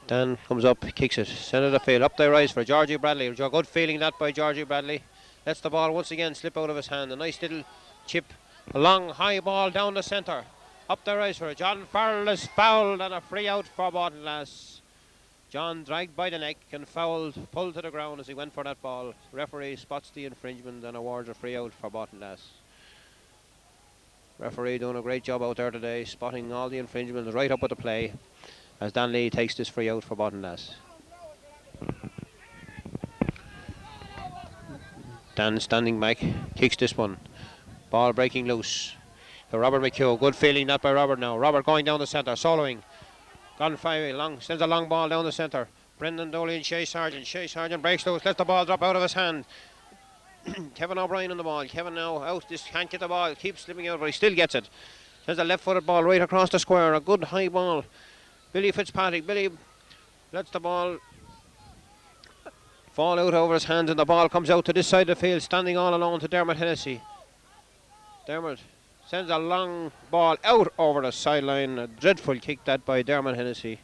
S2: Dan comes up, kicks it, centre of the field, up the rise for Georgie Bradley. A good feeling that by Georgie Bradley. Lets the ball once again slip out of his hand. A nice little chip, a long high ball down the centre. Up the rise for it. John Farrell is fouled and a free out for Baltinglass. John dragged by the neck and fouled, pulled to the ground as he went for that ball. Referee spots the infringement and awards a free out for Baltinglass. Referee doing a great job out there today, spotting all the infringements right up with the play as Dan Lee takes this free out for Baltinglass. Dan standing back, kicks this one. Ball breaking loose. For Robert McHugh, good feeling that by Robert now. Robert going down the centre, soloing. Gone fiery, long, sends a long ball down the centre. Brendan Doley and Shay Sargent. Shay Sargent breaks loose, lets the ball drop out of his hand. Kevin O'Brien on the ball. Kevin now out, this can't get the ball, keeps slipping out, but he still gets it. Sends a left-footed ball right across the square, a good high ball. Billy Fitzpatrick, Billy lets the ball fall out over his hands and the ball comes out to this side of the field, standing all alone to Dermot Hennessy. Dermot sends a long ball out over the sideline. A dreadful kick that by Dermot Hennessy.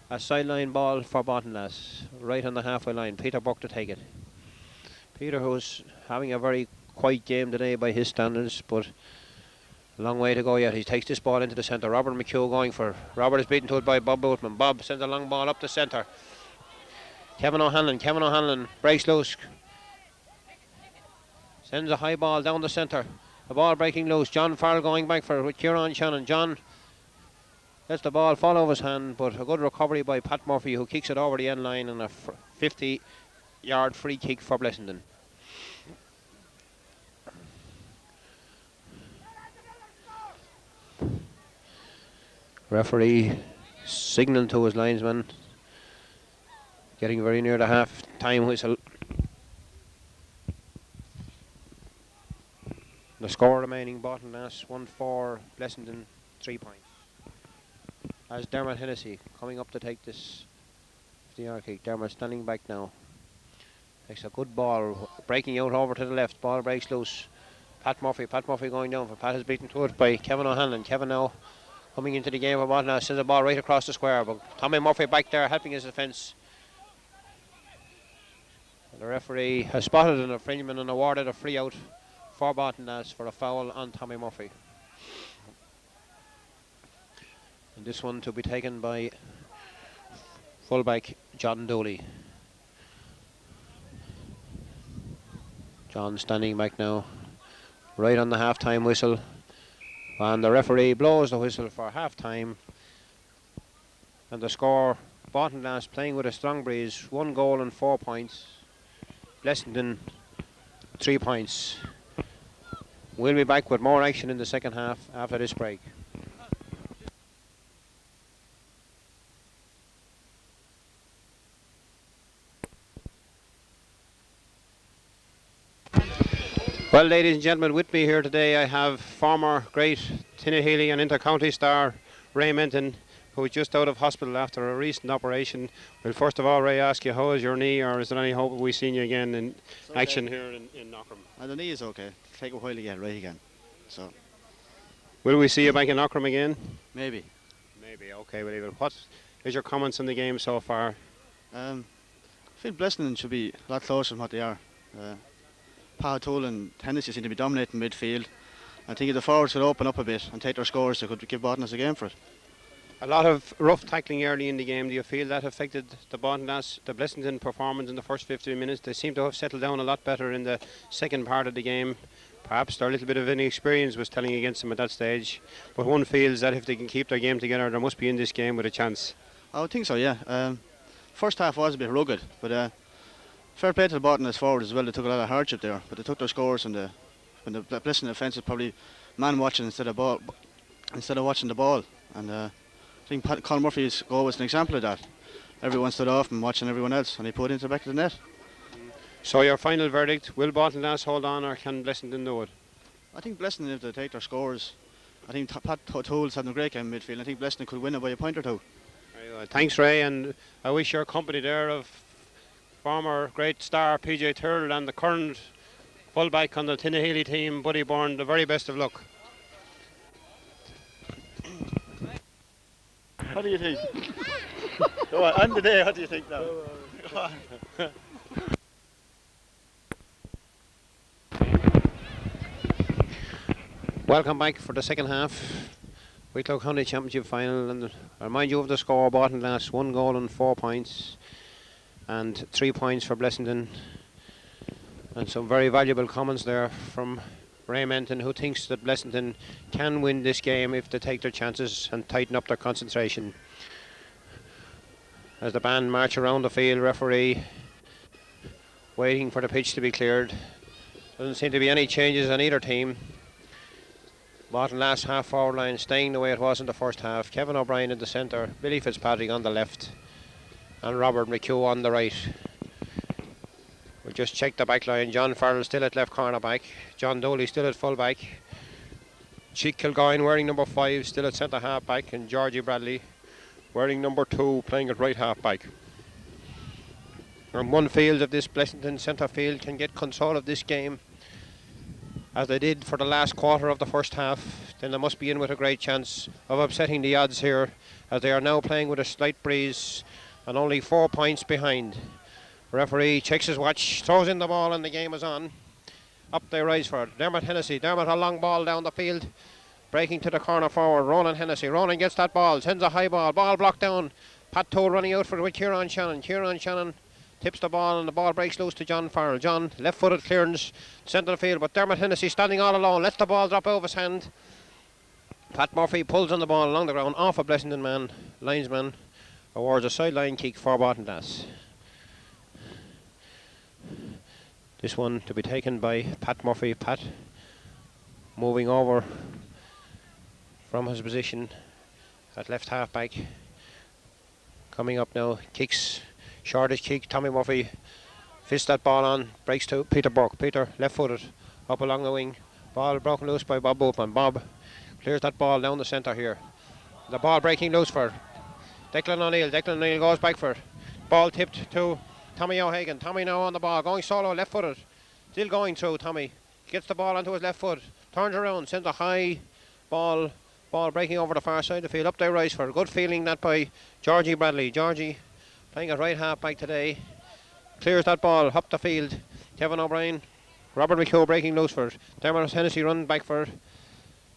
S2: A sideline ball for Baltinglass, right on the halfway line. Peter Buck to take it. Peter, who's having a very quiet game today by his standards, but a long way to go yet. He takes this ball into the centre. Robert McHugh going for. Robert is beaten to it by Bob Boatman. Bob sends a long ball up the centre. Kevin O'Hanlon breaks loose. Sends a high ball down the centre. The ball breaking loose. John Farrell going back for it with Kieran Shannon. John lets the ball fall over his hand, but a good recovery by Pat Murphy, who kicks it over the end line, and a 50-yard free kick for Blessington. Referee signalling to his linesman, getting very near the half-time whistle. The score remaining, Baltinglass 1-4, Blessington 3 points. As Dermot Hennessy coming up to take this 50-yard kick. Dermot standing back now. Takes a good ball, breaking out over to the left. Ball breaks loose. Pat Murphy going down for Pat is beaten to it by Kevin O'Hanlon. Kevin now coming into the game for Baltinglass, sends the ball right across the square, but Tommy Murphy back there helping his defence. The referee has spotted an infringement and awarded a free out for Baltinglass for a foul on Tommy Murphy. And this one to be taken by fullback John Dooley. John standing back now, right on the half-time whistle. And the referee blows the whistle for half-time. And the score, Baltinglass playing with a strong breeze, 1 goal and 4 points. Blessington, 3 points. We'll be back with more action in the second half after this break. Well, ladies and gentlemen, with me here today I have former great Tinnahealy and inter-county star Ray Menton, who is just out of hospital after a recent operation. Well, first of all, Ray, ask you, how is your knee, or is there any hope of we seeing you again in action here in Knockram?
S3: The knee is okay. It'll take a while to get right again. So
S2: Will we see you back in Knockram again?
S3: maybe.
S2: Maybe, okay, well, even. What is your comments on the game so far?
S3: I feel Blessington should be a lot closer than what they are. O'Toole and Hennessy seem to be dominating midfield. I think if the forwards could open up a bit and take their scores, they could give Baltinglass a game for it.
S2: A lot of rough tackling early in the game. Do you feel that affected the Blessington performance in the first 15 minutes? They seem to have settled down a lot better in the second part of the game. Perhaps their little bit of inexperience was telling against them at that stage. But one feels that if they can keep their game together, they must be in this game with a chance.
S3: I would think so, yeah. First half was a bit rugged, but fair play to the Baltinglass forward as well. They took a lot of hardship there, but they took their scores, and when the Blessington defence was probably man watching instead of watching the ball. And I think Colin Murphy's goal was an example of that. Everyone stood off and watching everyone else, and he put it into the back of the net.
S2: So your final verdict, will Baltinglass hold on, or can Blessington do it?
S3: I think Blessington, if they take their scores, I think Pat O'Toole's had a great game in midfield. I think Blessington could win it by a point or two.
S2: Very well. Thanks, Ray, and I wish your company there of former great star PJ Turtle and the current fullback on the Tinnahealy team, Buddy Byrne, the very best of luck.
S3: What do you think? Go on, I'm the day. What do you think now? Go on.
S2: Welcome back for the second half. Wicklow County Championship final, and I remind you of the score. Baltinglass 1 goal and 4 points, and 3 points for Blessington. And some very valuable comments there from Ray Menton, who thinks that Blessington can win this game if they take their chances and tighten up their concentration. As the band march around the field, referee waiting for the pitch to be cleared. Doesn't seem to be any changes on either team. Baltinglass half forward line staying the way it was in the first half. Kevin O'Brien in the centre, Billy Fitzpatrick on the left, and Robert McHugh on the right. We'll just check the back line. John Farrell still at left corner back. John Doley still at full back. Chick Kilgoyne wearing number 5 still at centre half back, and Georgie Bradley wearing number 2 playing at right half back. And one feels if this Blessington centre field can get control of this game as they did for the last quarter of the first half, then they must be in with a great chance of upsetting the odds here, as they are now playing with a slight breeze and only 4 points behind. Referee checks his watch, throws in the ball, and the game is on. Up they rise for it. Dermot Hennessy. Dermot, a long ball down the field, breaking to the corner forward. Ronan Hennessy. Ronan gets that ball, sends a high ball. Ball blocked down. Pat Toll running out for it with Kieran Shannon. Kieran Shannon tips the ball, and the ball breaks loose to John Farrell. John, left-footed clearance, centre of the field, but Dermot Hennessy standing all alone, lets the ball drop out of his hand. Pat Murphy pulls on the ball along the ground, off a Blessington man, linesman, awards a sideline kick for Baltinglass. This one to be taken by Pat Murphy. Pat moving over from his position at left half back. Coming up now, kicks. Shortish kick, Tommy Murphy fists that ball on, breaks to Peter Burke. Peter, left-footed, up along the wing. Ball broken loose by Bob Boatman. Bob clears that ball down the centre here. The ball breaking loose for Declan O'Neill. Declan O'Neill goes back for it. Ball tipped to Tommy O'Hagan. Tommy now on the ball, going solo, left-footed. Still going through, Tommy. Gets the ball onto his left foot, turns around, sends a high ball. Ball breaking over the far side of the field. Up there rise for good feeling that by Georgie Bradley. Georgie playing at right half back today. Clears that ball up the field. Kevin O'Brien. Robert McHugh breaking loose for it. Dermot Hennessy running back for it.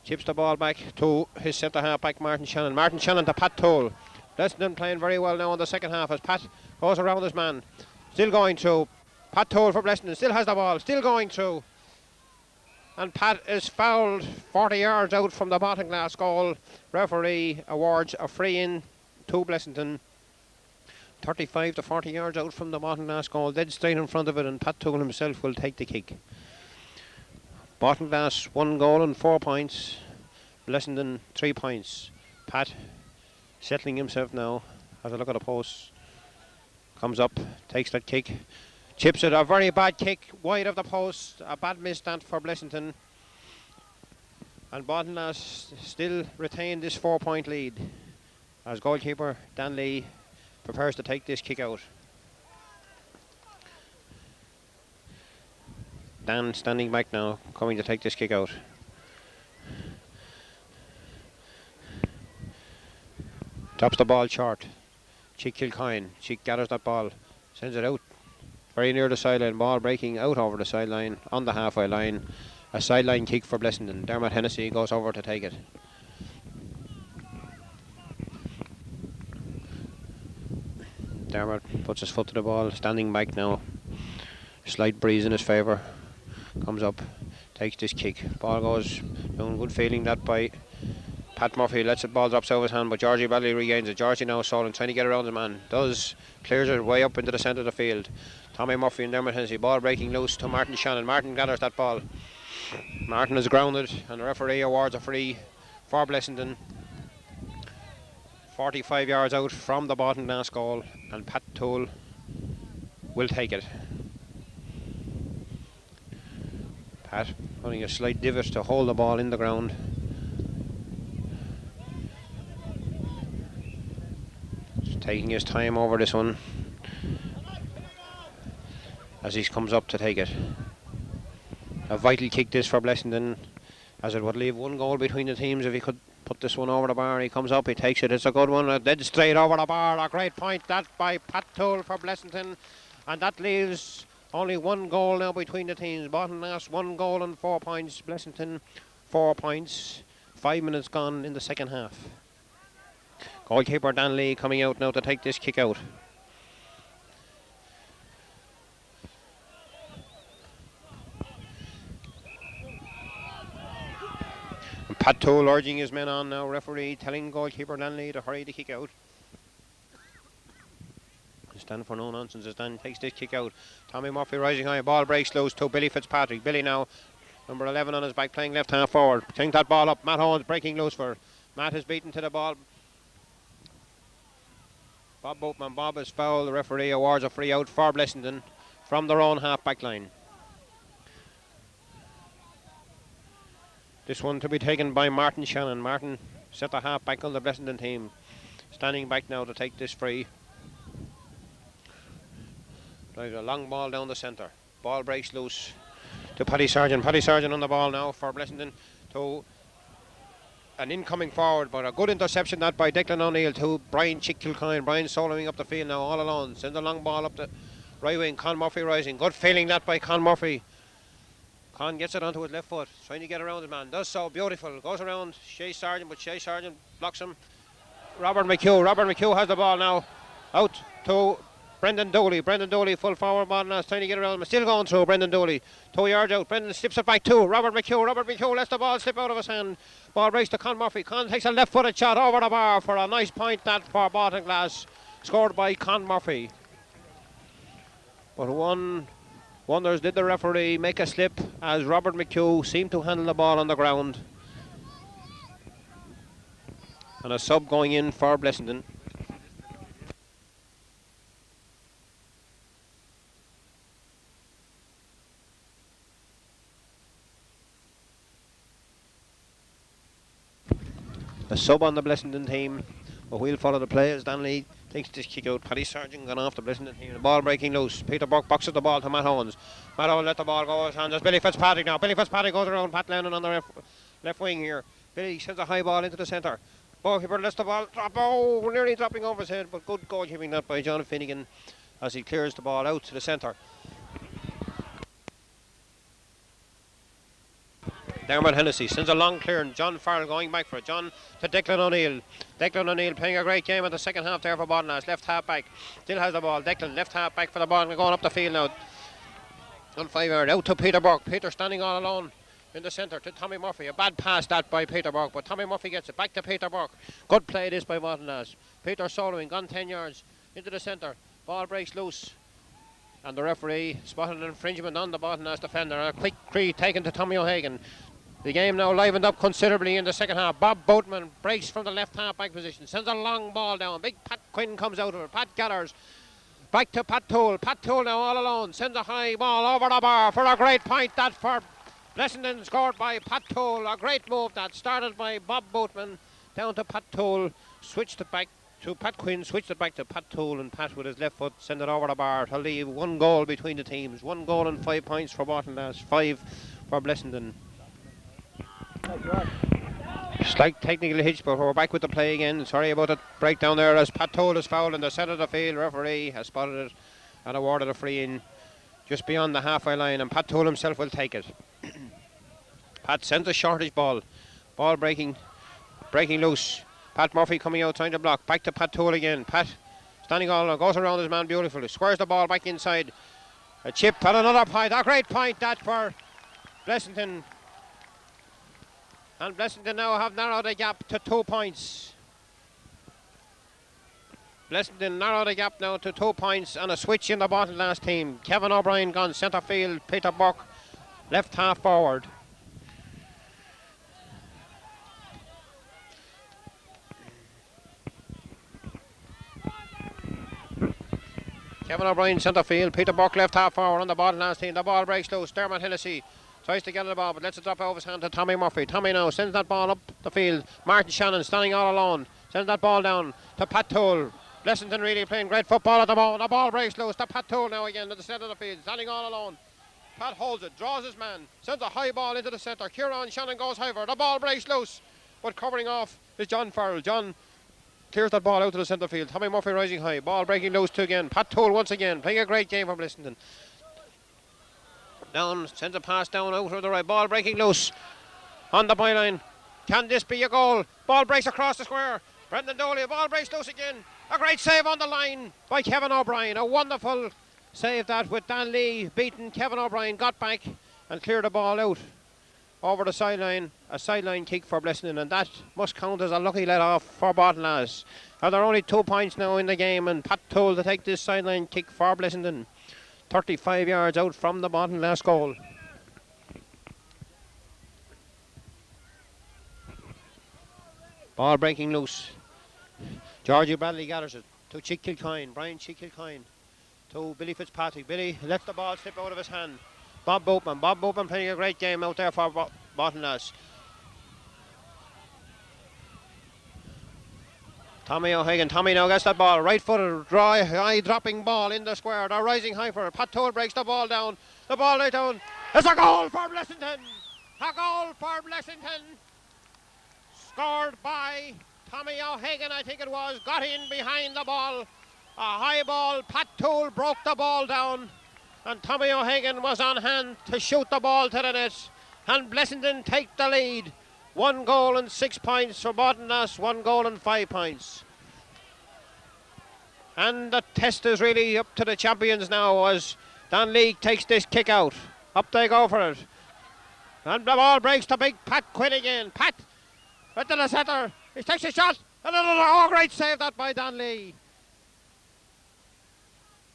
S2: Chips the ball back to his centre half back, Martin Shannon. Martin Shannon to Pat Toll. Blessington playing very well now in the second half as Pat goes around his man. Still going through. Pat Toll for Blessington. Still has the ball. Still going through. And Pat is fouled 40 yards out from the bottom glass goal. Referee awards a free in to Blessington. 35 to 40 yards out from the bottom glass goal. Dead straight in front of it, and Pat Toole himself will take the kick. Bottom glass 1 goal and 4 points. Blessington 3 points. Pat settling himself now. Has a look at the post. Comes up, takes that kick. Chips it, a very bad kick wide of the post. A bad miss stand for Blessington. And Baltonlas still retain this 4-point lead as goalkeeper Dan Lee prepares to take this kick out. Dan standing back now, coming to take this kick out. Drops the ball short. Chick Kilcoyne. Chick gathers that ball, sends it out very near the sideline. Ball breaking out over the sideline on the halfway line. A sideline kick for Blessington. Dermot Hennessy goes over to take it. Dermot puts his foot to the ball, standing back now. Slight breeze in his favour. Comes up, takes this kick. Ball goes down. Good feeling that by Pat Murphy. Lets the ball drops out of his hand, but Georgie Valley regains it. Georgie now Solon trying to get around the man. Does. Clears it way up into the centre of the field. Tommy Murphy and Dermot Hennessy. Ball breaking loose to Martin Shannon. Martin gathers that ball. Martin is grounded, and the referee awards a free for Blessington. 45 yards out from the bottom glass goal, and Pat Toole will take it. Pat putting a slight divot to hold the ball in the ground. Just taking his time over this one as he comes up to take it. A vital kick this for Blessington, as it would leave 1 goal between the teams if he could put this one over the bar. He comes up, he takes it, it's a good one, a dead straight over the bar. A great point that by Pat Toole for Blessington, and that leaves only 1 goal now between the teams. Baltonlas 1 goal and 4 points. Blessington 4 points. 5 minutes gone in the second half. Goalkeeper Dan Lee coming out now to take this kick out. And Pat Toole urging his men on now. Referee telling goalkeeper Dan Lee to hurry the kick out. Stand for no nonsense as Dan takes this kick out. Tommy Murphy rising high. Ball breaks loose to Billy Fitzpatrick. Billy now, number 11 on his back, playing left half forward. Putting that ball up. Matt Owens breaking loose for. Matt is beaten to the ball. Bob Boatman. Bob is fouled. The referee awards a free out for Blessington from their own half back line. This one to be taken by Martin Shannon. Martin set the half back on the Blessington team. Standing back now to take this free. Drives a long ball down the centre. Ball breaks loose to Paddy Sargent. Paddy Sargent on the ball now for Blessington to an incoming forward, but a good interception that by Declan O'Neill to Brian Chick Kilcoyne. Brian soloing up the field now all alone. Sends a long ball up the right wing. Con Murphy rising. Good feeling that by Con Murphy. Con gets it onto his left foot, trying to get around the man. Does so, beautiful. Goes around Shea Sargent, but Shea Sargent blocks him. Robert McHugh. Robert McHugh has the ball now. Out to Brendan Dooley. Brendan Dooley full forward ball now, trying to get around him. Still going through Brendan Dooley. 2 yards out. Brendan slips it back to Robert McHugh. Robert McHugh lets the ball slip out of his hand. Ball breaks to Con Murphy. Con takes a left footed shot over the bar for a nice point that for Baltinglass, scored by Con Murphy. But one wonders, did the referee make a slip as Robert McHugh seemed to handle the ball on the ground? And a sub going in for Blessington. A sub on the Blessington team, but we'll follow the play as Dan Lee takes this kick out. Paddy Sargent gone off the Blessington team. The ball breaking loose. Peter Burke boxes the ball to Matt Owens. Matt Owens let the ball go his hands. There's Billy Fitzpatrick now. Billy Fitzpatrick goes around Pat Lennon on the left wing here. Billy sends a high ball into the centre. Goalkeeper lets the ball drop. Oh, nearly dropping over his head, but good goalkeeping that by John Finnegan as he clears the ball out to the centre. Dermot Hennessy sends a long clearance. John Farrell going back for it. John to Declan O'Neill. Declan O'Neill playing a great game in the second half there for Baltonlas. Left half back. Still has the ball. Declan left half back for the ball. Going up the field now. On 5 yard. Out to Peter Burke. Peter standing all alone. in the centre to Tommy Murphy. A bad pass that by Peter Burke, but Tommy Murphy gets it back to Peter Burke. Good play this by Montanas. Peter soloing, gone 10 yards into the centre. Ball breaks loose. And the referee spotted an infringement on the Montanas defender. A quick free taken to Tommy O'Hagan. The game now livened up considerably in the second half. Bob Boatman breaks from the left half back position. Sends a long ball down. Big Pat Quinn comes out of it. Pat gathers. Back to Pat Toole. Pat Toole now all alone. Sends a high ball over the bar for a great point. That for Blessington, scored by Pat Toole. A great move that started by Bob Boatman. Down to Pat Toole. Switched it back to Pat Quinn. Switched it back to Pat Toole. And Pat with his left foot send it over the bar to leave 1 goal between the teams. 1 goal and 5 points for Bartonlass. 5 for Blessington. Slight technical hitch, but we're back with the play again. Sorry about the breakdown there as Pat Toole is fouled in the centre of the field. Referee has spotted it and awarded a free in just beyond the halfway line, and Pat Toole himself will take it. Pat sends a shortish ball. Ball breaking loose. Pat Murphy coming out trying to block. Back to Pat Toole again. Pat standing all along, goes around his man beautifully. Squares the ball back inside. A chip and another point. A great point that for Blessington. And Blessington now have narrowed the gap to 2 points. Blessington narrowed the gap now to 2 points and a switch in the Bartonlass team. Kevin O'Brien gone centre field. Peter Burke left half forward. Kevin O'Brien centre field. Peter Burke left half forward on the Bartonlass team. The ball breaks loose. Dermot Hennessy tries to get the ball, but lets it drop over his hand to Tommy Murphy. Tommy now sends that ball up the field. Martin Shannon standing all alone. Sends that ball down to Pat Toole. Blessington really playing great football at the moment. The ball breaks loose to Pat Toole now again to the centre of the field. Standing all alone. Pat holds it, draws his man, sends a high ball into the centre. Kieran Shannon goes high for it. The ball breaks loose, but covering off is John Farrell. John clears that ball out to the centre field. Tommy Murphy rising high. Ball breaking loose to again. Pat Toole once again playing a great game for Blessington. Down, sends a pass down out of the right. Ball breaking loose on the byline. Can this be a goal? Ball breaks across the square. Brendan Doley, ball breaks loose again. A great save on the line by Kevin O'Brien. A wonderful save that with Dan Lee beaten. Kevin O'Brien got back and cleared the ball out over the sideline. A sideline kick for Blessington, and that must count as a lucky let off for Bartonlass. And there are only 2 points now in the game, and Pat Toole to take this sideline kick for Blessington. 35 yards out from the Bartonlass goal. Ball breaking loose. Georgie Bradley gathers it to Chick Kilcoyne. Brian Chick Kilcoyne to Billy Fitzpatrick. Billy lets the ball slip out of his hand. Bob Boatman playing a great game out there for Bartonlass. Tommy O'Hagan. Tommy now gets that ball. Right footed, dry, high dropping ball in the square. They're rising high for it. Pat Toole breaks the ball down. The ball right down. It's a goal for Blessington. A goal for Blessington. Scored by Tommy O'Hagan, I think it was. Got in behind the ball. A high ball. Pat Toole broke the ball down. And Tommy O'Hagan was on hand to shoot the ball to the net. And Blessington take the lead. 1 goal and 6 points for Bartonlass, 1 goal and 5 points. And the test is really up to the champions now as Dan League takes this kick out. Up they go for it. And the ball breaks to big Pat Quinn again. Pat, right to the centre. He takes a shot. And another great save that by Dan Lee.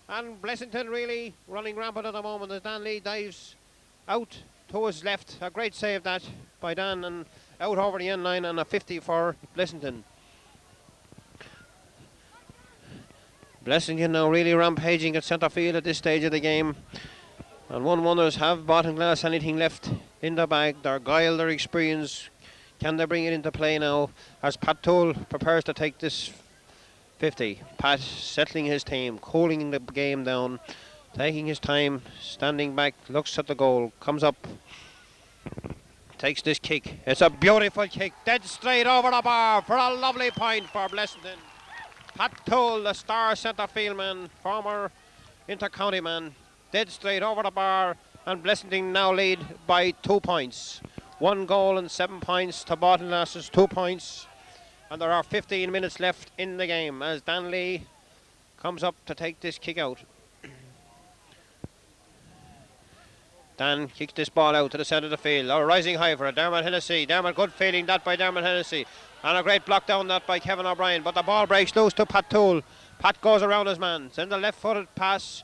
S2: And Blessington really running rampant at the moment as Dan Lee dives out to his left. A great save that by Dan and out over the end line, and a 50 for Blessington. Blessington now really rampaging at centre field at this stage of the game. And one wonders, have Bartonlass anything left in the bag? Their guile, their experience, can they bring it into play now as Pat Toole prepares to take this 50. Pat settling his team, cooling the game down, taking his time, standing back, looks at the goal, comes up, takes this kick. It's a beautiful kick, dead straight over the bar for a lovely point for Blessington. Pat Toole, the star centre field man, former inter-county man, dead straight over the bar, and Blessington now lead by 2 points. 1 goal and 7 points to Bartonlass's 2 points. And there are 15 minutes left in the game as Dan Lee comes up to take this kick out. Dan kicks this ball out to the centre of the field. Rising high for it. Dermot Hennessy. Dermot, good feeling that by Dermot Hennessy. And a great block down that by Kevin O'Brien. But the ball breaks loose to Pat Toole. Pat goes around his man. Sends a left-footed pass.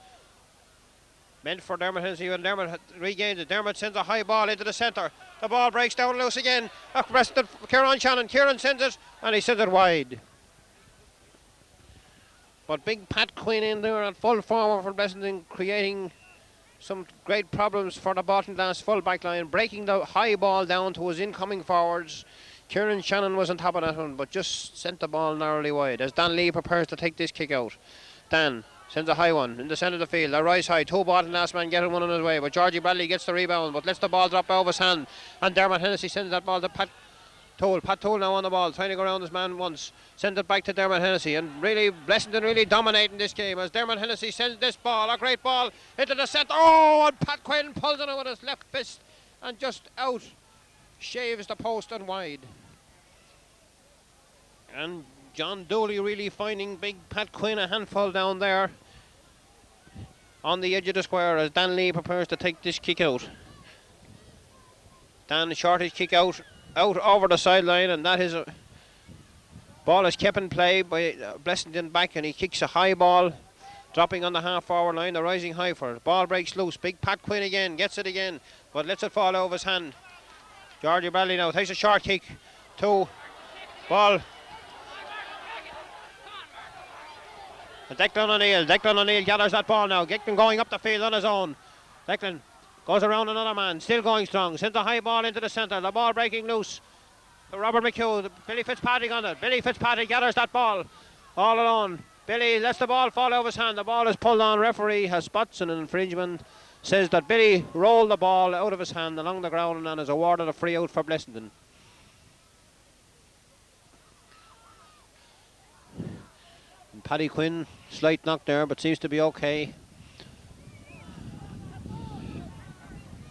S2: Meant for Dermot Hennessy. When Dermot regains it. Dermot sends a high ball into the centre. The ball breaks down loose again. Arrested Kieran Shannon. Kieran sends it. And he sends it wide. But big Pat Quinn in there at full forward for Blessington, creating some great problems for the Baltinglass full back line, breaking the high ball down to his incoming forwards. Kieran Shannon was on top of that one, but just sent the ball narrowly wide as Dan Lee prepares to take this kick out. Dan sends a high one in the centre of the field. A rise high, 2 Baltinglass men getting one on his way, but Georgie Bradley gets the rebound, but lets the ball drop out of his hand, and Dermot Hennessy sends that ball to Pat Toole. Pat Toole now on the ball, trying to go around his man once. Send it back to Dermot Hennessy, and really Blessington really dominating this game as Dermot Hennessy sends this ball, a great ball into the centre. Oh, and Pat Quinn pulls it out with his left fist and just out shaves the post and wide. And John Dooley really finding big Pat Quinn a handful down there on the edge of the square as Dan Lee prepares to take this kick out. Dan shortish kick out over the sideline, and that is a ball is kept in play by Blessington back, and he kicks a high ball dropping on the half forward line. The rising high for it. Ball breaks loose. Big Pat Quinn again gets it again, but lets it fall out of his hand. Georgie Bradley now takes a short kick to ball. And Declan O'Neill gathers that ball now. Declan going up the field on his own. Declan goes around another man, still going strong. Sends a high ball into the centre. The ball breaking loose. To Robert McHugh. Billy Fitzpatrick on it. Billy Fitzpatrick gathers that ball all alone. Billy lets the ball fall out of his hand. The ball is pulled on. Referee has spots an infringement. Says that Billy rolled the ball out of his hand along the ground and is awarded a free out for Blessington. And Paddy Quinn, slight knock there, but seems to be okay.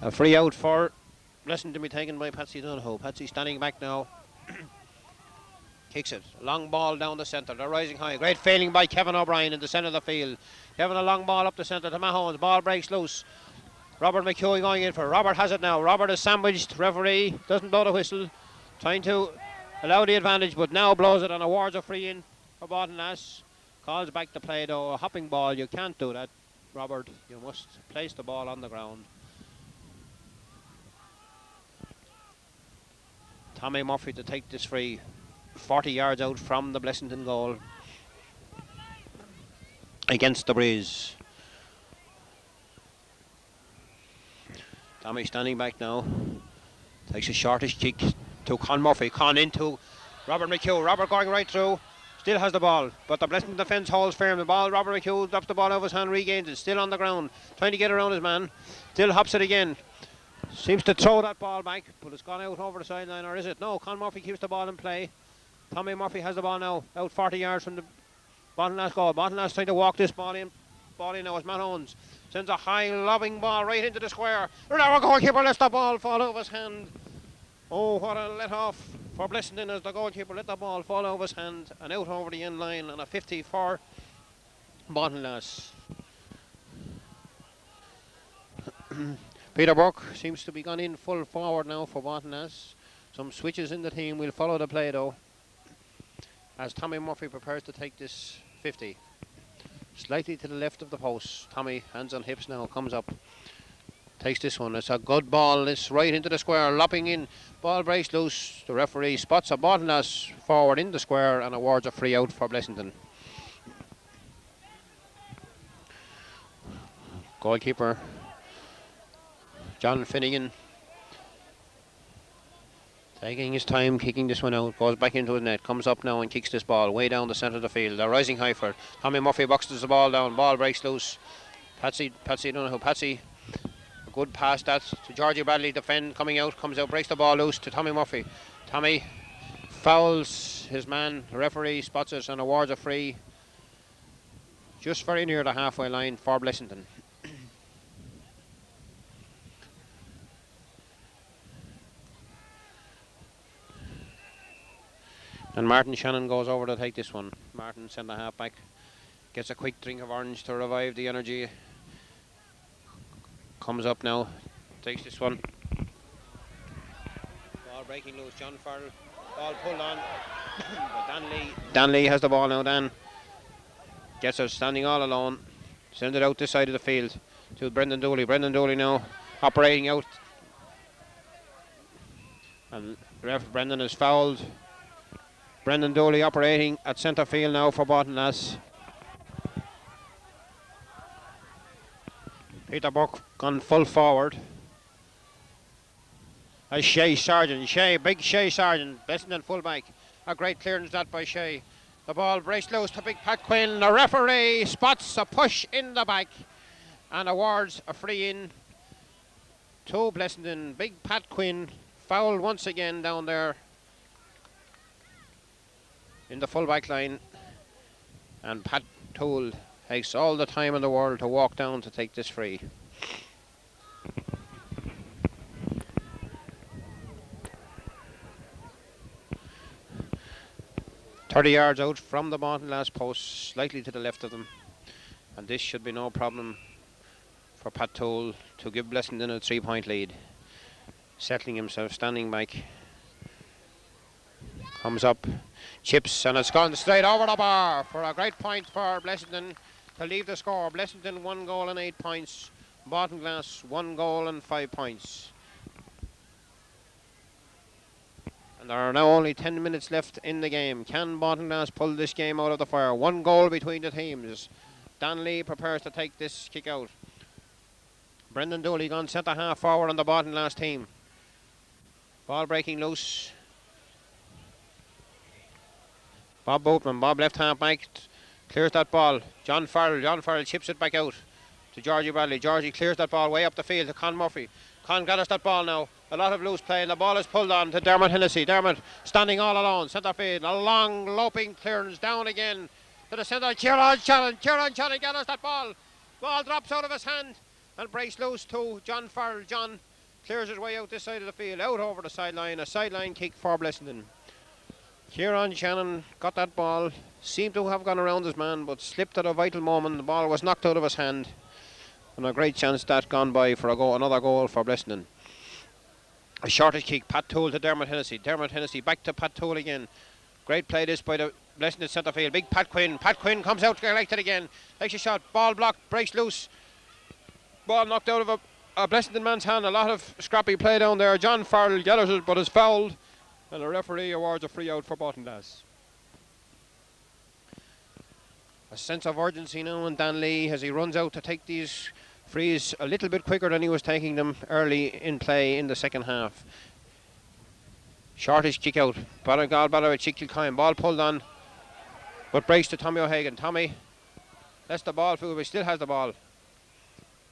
S2: A free out for Blessington to be taken by Patsy Donohoe. Patsy standing back now. Kicks it. Long ball down the centre. They're rising high. Great failing by Kevin O'Brien in the centre of the field. Kevin a long ball up the centre to Mahomes. Ball breaks loose. Robert McHugh going in for it. Robert has it now. Robert is sandwiched. Referee doesn't blow the whistle. Trying to allow the advantage, but now blows it and awards a free in for Baltinglass. Calls back the play though. A hopping ball. You can't do that, Robert. You must place the ball on the ground. Tommy Murphy to take this free. 40 yards out from the Blessington goal against the breeze. Tommy standing back now. Takes a shortish kick to Con Murphy. Con into Robert McHugh. Robert going right through. Still has the ball, but the Blessington defence holds firm. The ball, Robert McHugh drops the ball out of his hand, regains it. Still on the ground, trying to get around his man. Still hops it again. Seems to throw that ball back, but it's gone out over the sideline, or is it? No, Con Murphy keeps the ball in play. Tommy Murphy has the ball now, out 40 yards from the Baltinglass goal. Baltinglass trying to walk this ball in. Ball in now as Matt Owens sends a high lobbing ball right into the square. Our goalkeeper lets the ball fall out of his hand. Oh, what a let off for Blessington as the goalkeeper let the ball fall out of his hand and out over the end line, and a 50 for Baltinglass. Peter Burke seems to be gone in full forward now for Baltinglass. Some switches in the team. We'll follow the play though as Tommy Murphy prepares to take this 50. Slightly to the left of the post. Tommy, hands on hips now, comes up. Takes this one. It's a good ball. It's right into the square, lopping in. Ball breaks loose. The referee spots a Baltinglass forward in the square and awards a free out for Blessington. Goalkeeper John Finnegan taking his time, kicking this one out, goes back into his net, comes up now and kicks this ball way down the centre of the field. They're rising high for it. Tommy Murphy boxes the ball down, ball breaks loose. Patsy, a good pass that to Georgie Bradley, defend, coming out, comes out, breaks the ball loose to Tommy Murphy. Tommy fouls his man, the referee spots it and awards a free just very near the halfway line for Blessington. And Martin Shannon goes over to take this one. Martin, centre half back, gets a quick drink of orange to revive the energy. Comes up now, takes this one. Ball breaking loose, John Farrell. Ball pulled on. But Dan Lee has the ball now. Dan gets us standing all alone. Send it out this side of the field to Brendan Dooley. Brendan Dooley now operating out. And ref Brendan is fouled. Brendan Dooley operating at centre field now for Baltonlass. Peter Buck gone full forward. As Shay Sargent. Big Shay Sargent. Blessington fullback. A great clearance that by Shay. The ball breaks loose to Big Pat Quinn. The referee spots a push in the back and awards a free in to Blessington. Big Pat Quinn fouled once again down there in the full-back line, and Pat Toole takes all the time in the world to walk down to take this free. "30 yards out from the Baltonlass post, slightly to the left of them, and this should be no problem for Pat Toole to give Blessington a 3-point lead. Settling himself, standing back. Comes up, chips, and it's gone straight over the bar for a great point for Blessington to leave the score. Blessington 1 goal and 8 points. Baltonlass 1 goal and 5 points. And there are now only 10 minutes left in the game. Can Baltonlass pull this game out of the fire? 1 goal between the teams. Dan Lee prepares to take this kick out. Brendan Dooley gone centre half forward on the Baltonlass team. Ball breaking loose. Bob Boatman, Bob left half back, clears that ball. John Farrell chips it back out to Georgie Bradley. Georgie clears that ball way up the field to Con Murphy. Con gathers that ball now. A lot of loose play, and the ball is pulled on to Dermot Hennessy. Dermot standing all alone, centre field. A long loping clearance down again to the centre. Kieran Shannon gathers that ball. Ball drops out of his hand and breaks loose to John Farrell. John clears his way out this side of the field, out over the sideline. A sideline kick for Blessington. Kieran Shannon got that ball, seemed to have gone around his man, but slipped at a vital moment. The ball was knocked out of his hand, and a great chance that gone by for another goal for Blessington. A shortage kick, Pat Toole to Dermot Hennessy. Dermot Hennessy back to Pat Toole again. Great play this by the Blessington centre field. Big Pat Quinn. Pat Quinn comes out, collected again. Takes a shot, ball blocked, breaks loose. Ball knocked out of a Blessington man's hand. A lot of scrappy play down there. John Farrell gathers it, but is fouled. And the referee awards a free out for Baltonlass. A sense of urgency now in Dan Lee as he runs out to take these frees a little bit quicker than he was taking them early in play in the second half. Shortish kick out. Ballard Chick Kilcoyne. Ball pulled on, but breaks to Tommy O'Hagan. Tommy lets the ball through, but still has the ball.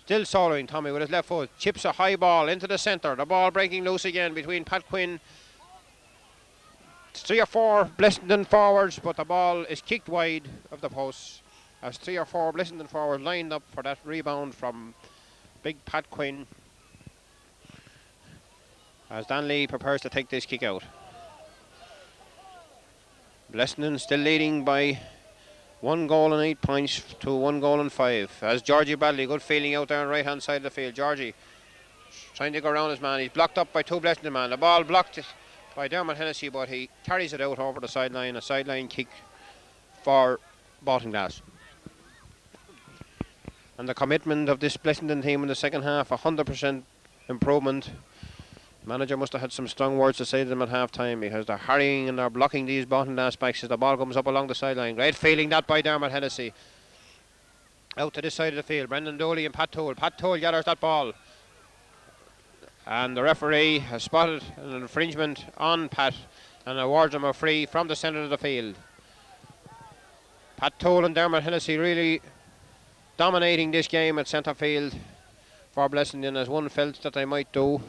S2: Still soloing Tommy with his left foot. Chips a high ball into the centre. The ball breaking loose again between Pat Quinn. 3 or 4 Blessington forwards, but the ball is kicked wide of the post as 3 or 4 Blessington forwards lined up for that rebound from Big Pat Quinn as Dan Lee prepares to take this kick out. Blessington still leading by 1 goal and 8 points to 1 goal and 5 as Georgie Bradley, good feeling out there on the right hand side of the field. Georgie trying to go around his man. He's blocked up by 2 Blessington men. The ball blocked by Dermot Hennessy, but he carries it out over the sideline. A sideline kick for Baltonlass. And the commitment of this Blessington team in the second half, 100% improvement. The manager must have had some strong words to say to them at half time because they're harrying and they're blocking these Baltonlass backs as the ball comes up along the sideline. Great feeling that by Dermot Hennessy. Out to this side of the field, Brendan Dooley and Pat Toole. Pat Toole gathers that ball. And the referee has spotted an infringement on Pat and awards him a free from the centre of the field. Pat Toole and Dermot Hennessy really dominating this game at centre field for Blessington as one felt that they might do.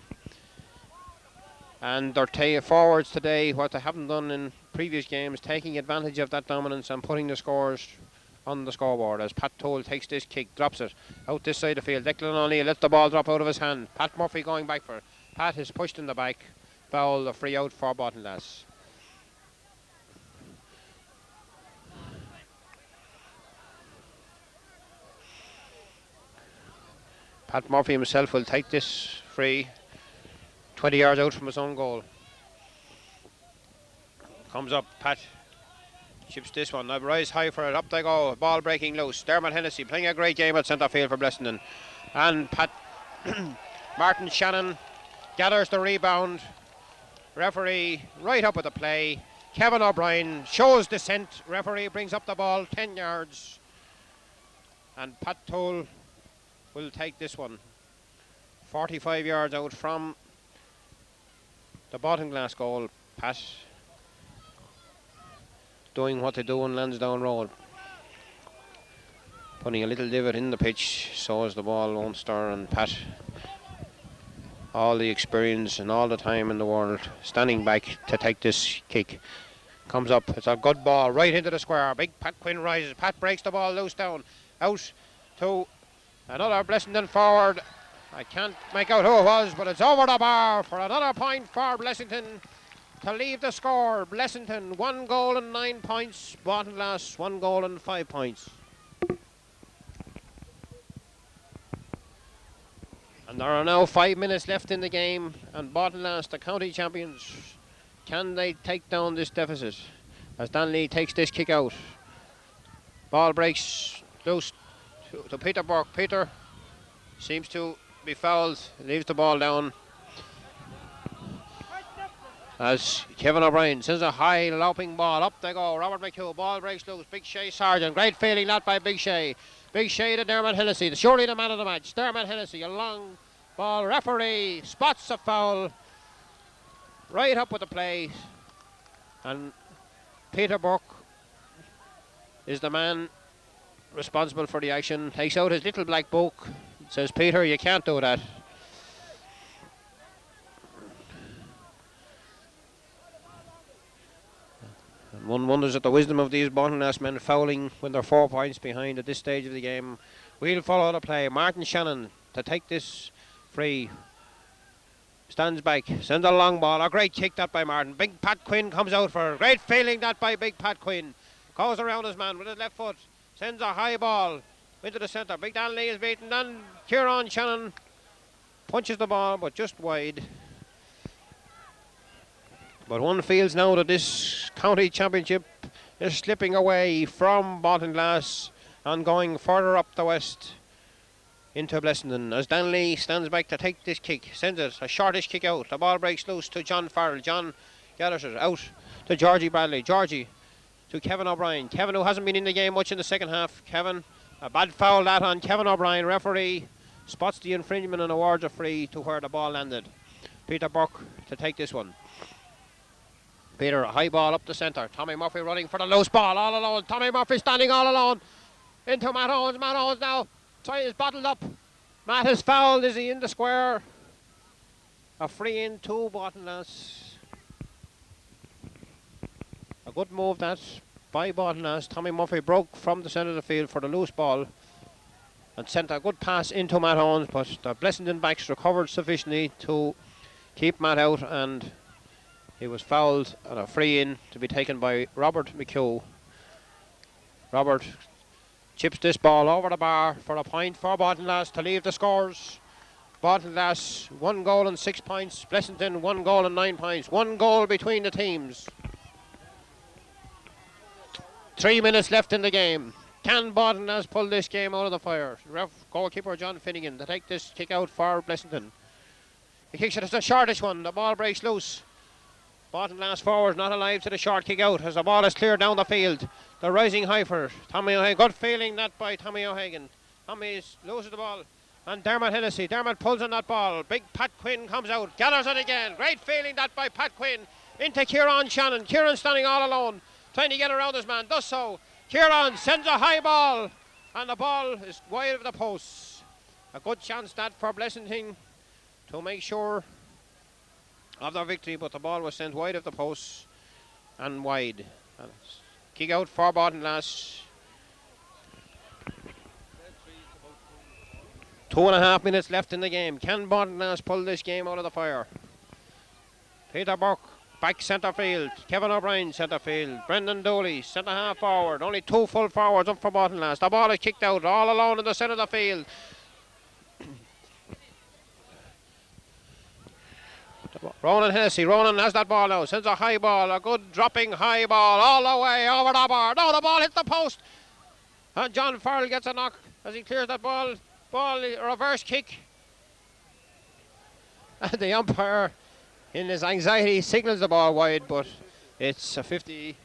S2: And their forwards today, what they haven't done in previous games, taking advantage of that dominance and putting the scores on the scoreboard as Pat Toole takes this kick, drops it out this side of the field. Declan O'Neill lets the ball drop out of his hand. Pat Murphy going back for it. Pat is pushed in the back. Foul, a free out for Baltonlass. Pat Murphy himself will take this free, 20 yards out from his own goal. Comes up, Pat chips this one. Now rise high for it. Up they go. Ball breaking loose. Dermot Hennessy playing a great game at centre field for Blessington. And Pat Martin Shannon gathers the rebound. Referee right up with the play. Kevin O'Brien shows dissent. Referee brings up the ball 10 yards. And Pat Toll will take this one. 45 yards out from the bottom glass goal. Pat doing what they do on Lansdowne Road. Putting a little divot in the pitch so as the ball won't stir, and Pat, all the experience and all the time in the world, standing back to take this kick. Comes up, it's a good ball right into the square. Big Pat Quinn rises. Pat breaks the ball loose down. Out to another Blessington forward. I can't make out who it was, but it's over the bar for another point for Blessington to leave the score. Blessington 1 goal and 9 points. Baltinglass 1 goal and 5 points. And there are now 5 minutes left in the game, and Baltinglass, the county champions, can they take down this deficit? As Danley takes this kick out. Ball breaks loose to Peter Burke. Peter seems to be fouled, leaves the ball down. As Kevin O'Brien sends a high looping ball, up they go. Robert McHugh, ball breaks loose. Big Shay Sargent, great fielding that by Big Shay. Big Shay to Dermot Hennessy, surely the man of the match. Dermot Hennessy, a long ball. Referee spots a foul. Right up with the play. And Peter Burke is the man responsible for the action. Takes out his little black book. Says, Peter, you can't do that. And one wonders at the wisdom of these Baltinglass men fouling when they're 4 points behind at this stage of the game. We'll follow the play. Martin Shannon to take this free. Stands back, sends a long ball. A great kick that by Martin. Big Pat Quinn comes out for a great failing that by Big Pat Quinn. Goes around his man with his left foot. Sends a high ball into the centre. Big Danley is beaten. And Kieran Shannon punches the ball, but just wide. But one feels now that this county championship is slipping away from Baltinglass and going further up the west into Blessington. As Danley stands back to take this kick, sends it a shortish kick out. The ball breaks loose to John Farrell. John gathers it out to Georgie Bradley. Georgie to Kevin O'Brien. Kevin, who hasn't been in the game much in the second half. Kevin, a bad foul that on Kevin O'Brien. Referee spots the infringement and awards a free to where the ball landed. Peter Burke to take this one. Peter, a high ball up the centre. Tommy Murphy running for the loose ball all alone. Tommy Murphy standing all alone into Matt Owens. Matt Owens now is bottled up. Matt is fouled. Is he in the square? A free in to Baltinglass. A good move that by Baltinglass. Tommy Murphy broke from the centre of the field for the loose ball and sent a good pass into Matt Owens, but the Blessington backs recovered sufficiently to keep Matt out, and he was fouled and a free in to be taken by Robert McHugh. Robert chips this ball over the bar for a point for Baltinglass to leave the scores. Baltinglass 1 goal and 6 points. Blessington 1 goal and 9 points. 1 goal between the teams. 3 minutes left in the game. Can Baltinglass pull this game out of the fire? Goalkeeper John Finnegan to take this kick out for Blessington. He kicks it, it's a shortish one. The ball breaks loose. Baltinglass forward not alive to the short kick out as the ball is cleared down the field. They're rising high for it. Tommy O'Hagan, good feeling that by Tommy O'Hagan. Tommy loses the ball. And Dermot Hennessy. Dermot pulls on that ball. Big Pat Quinn comes out. Gathers it again. Great feeling that by Pat Quinn. Into Kieran Shannon. Kieran standing all alone. Trying to get around his man. Does so. Kieran sends a high ball. And the ball is wide of the posts. A good chance that for Blessington to make sure of their victory, but the ball was sent wide of the posts and wide. And kick out for Baltinglass. 2.5 minutes left in the game. Can Baltinglass pull this game out of the fire? Peter Burke back centre field. Kevin O'Brien centre field. Brendan Dooley centre half forward. Only 2 full forwards up for Baltinglass. The ball is kicked out all alone in the centre of the field. Ronan Hennessy. Ronan has that ball now. Sends a high ball. A good dropping high ball all the way over the bar. No, the ball hits the post. And John Farrell gets a knock as he clears that ball. Ball reverse kick. And the umpire, in his anxiety, signals the ball wide, but it's a 50.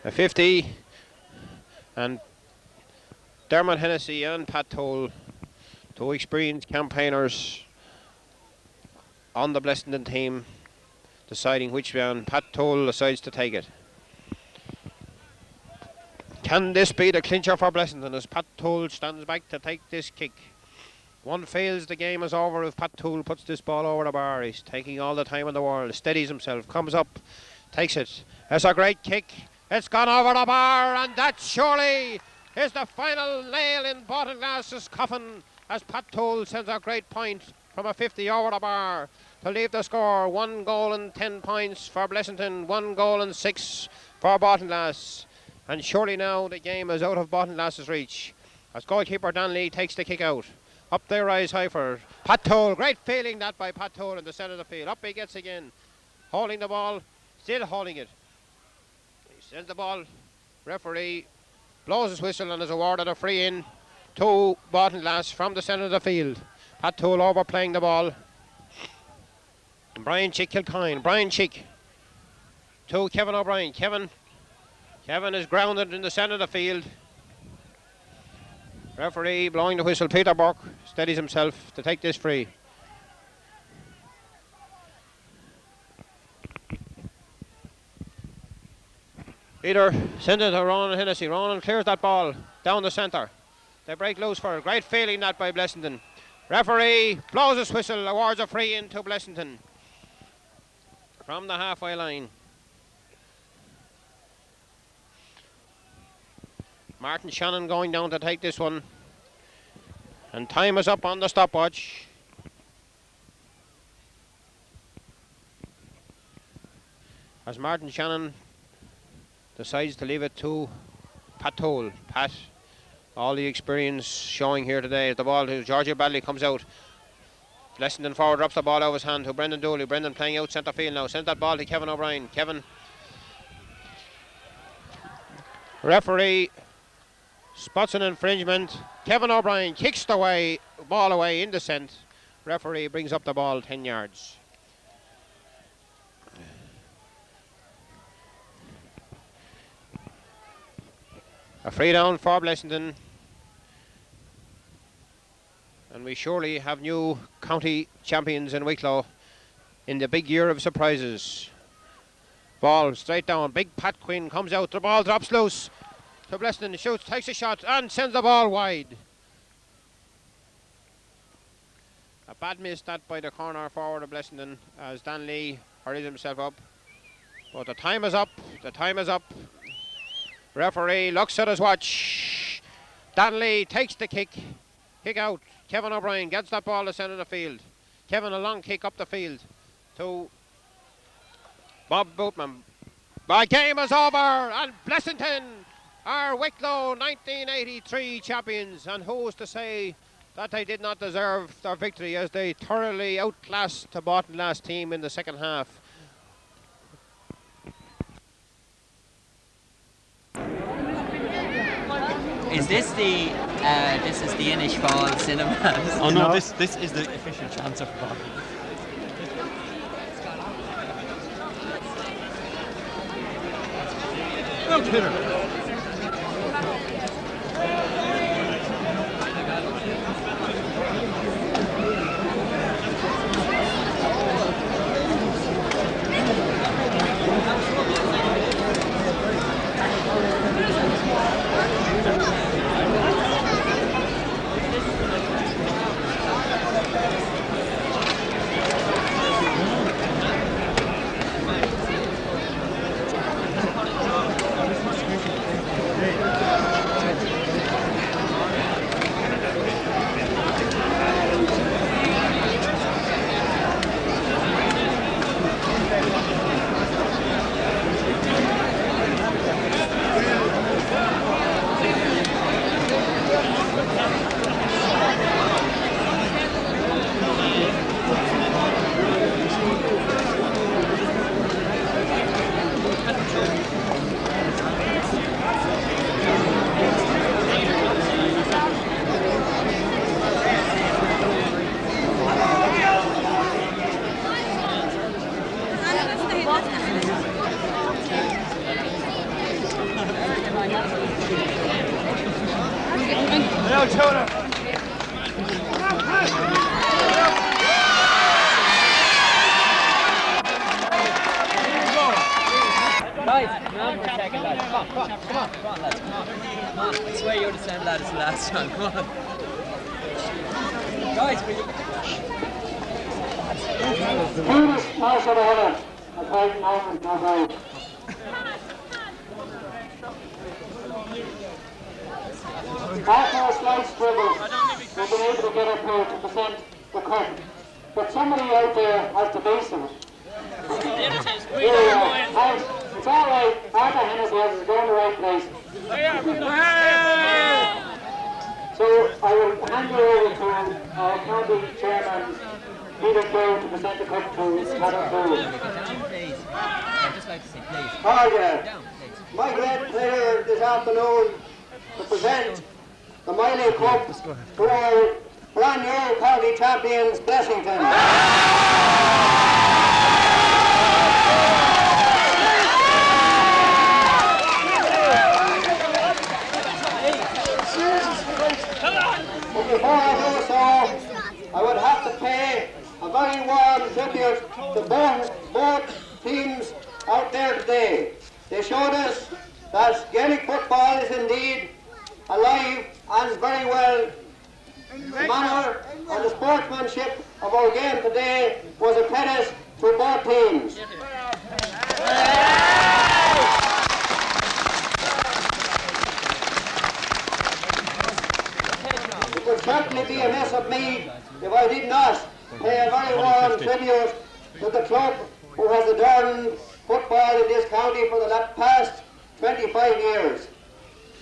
S2: A 50. And Dermot Hennessy and Pat Toll, two experienced campaigners on the Blessington team, deciding which one. Pat Toll decides to take it. Can this be the clincher for Blessington as Pat Toll stands back to take this kick? One fails, the game is over if Pat Toll puts this ball over the bar. He's taking all the time in the world, steadies himself, comes up, takes it. It's a great kick. It's gone over the bar, and that surely is the final nail in Baltonglass's coffin as Pat Toll sends a great point from a 50 over the bar to leave the score 1 goal and 10 points for Blessington, 1 goal and 6 for Baltonglass. And surely now the game is out of Baltonglass's reach as goalkeeper Danley takes the kick out. Up they rise high for Pat Toll. Great feeling that by Pat Toll in the centre of the field. Up he gets again, holding the ball, still holding it. He sends the ball. Referee blows his whistle and is awarded a free in to Baltonglass from the centre of the field. Pat Toll overplaying the ball. And Brian Chick Kilcoyne. Brian Chick to Kevin O'Brien. Kevin is grounded in the centre of the field. Referee blowing the whistle. Peter Burke steadies himself to take this free. Peter sends it to Ronan Hennessy. Ronan clears that ball down the centre. They break loose for it. Great feeling that by Blessington. Referee blows his whistle, awards a free in to Blessington from the halfway line. Martin Shannon going down to take this one. And time is up on the stopwatch. As Martin Shannon decides to leave it to Pat Toll. Pat, all the experience showing here today. The ball to Georgia Badley comes out. Blessington forward drops the ball out of his hand to Brendan Dooley. Brendan playing out centre field now. Sends that ball to Kevin O'Brien. Kevin. Referee spots an infringement. Kevin O'Brien kicks the ball away in descent. Referee brings up the ball 10 yards. A free down for Blessington. And we surely have new county champions in Wicklow in the big year of surprises. Ball straight down. Big Pat Quinn comes out. The ball drops loose. So Blessington shoots, takes a shot and sends the ball wide. A bad miss that by the corner forward of Blessington as Dan Lee hurries himself up. But the time is up. The time is up. Referee looks at his watch. Dan Lee takes the kick. Kick out. Kevin O'Brien gets that ball to centre of the field. Kevin a long kick up the field to Bob Bootman. The game is over and Blessington are Wicklow 1983 champions, and who is to say that they did not deserve their victory as they thoroughly outclassed the Baltonglass team in the second half.
S4: Is this the Inish Fall Cinemas?
S5: Oh no, this is the official chance of ball. Well, Peter.
S4: on, lads, come on. Come on. I swear you're the same lad as the last time. Come on. Guys, will you...
S6: After a slight struggle, we've been able to get up here to present the cup. But somebody out there has to base of it. It's all right. Arthur Hennessy is going the right place. So I will hand you over to our county chairman, Peter Joe, to present the cup to Madam Poole.
S4: Please. I'd just like to say please.
S6: Hi there.
S4: Down, please.
S6: My great pleasure this afternoon to present the Miley Cup to our brand new county champions, Blessington. But before I do so, I would have to pay a very warm tribute to both teams out there today. They showed us that Gaelic football is indeed alive and very well. The manner and the sportsmanship of our game today was a credit to both teams. It would certainly be amiss of me if I did not pay a very warm tribute to the club who has adorned football in this county for the past 25 years.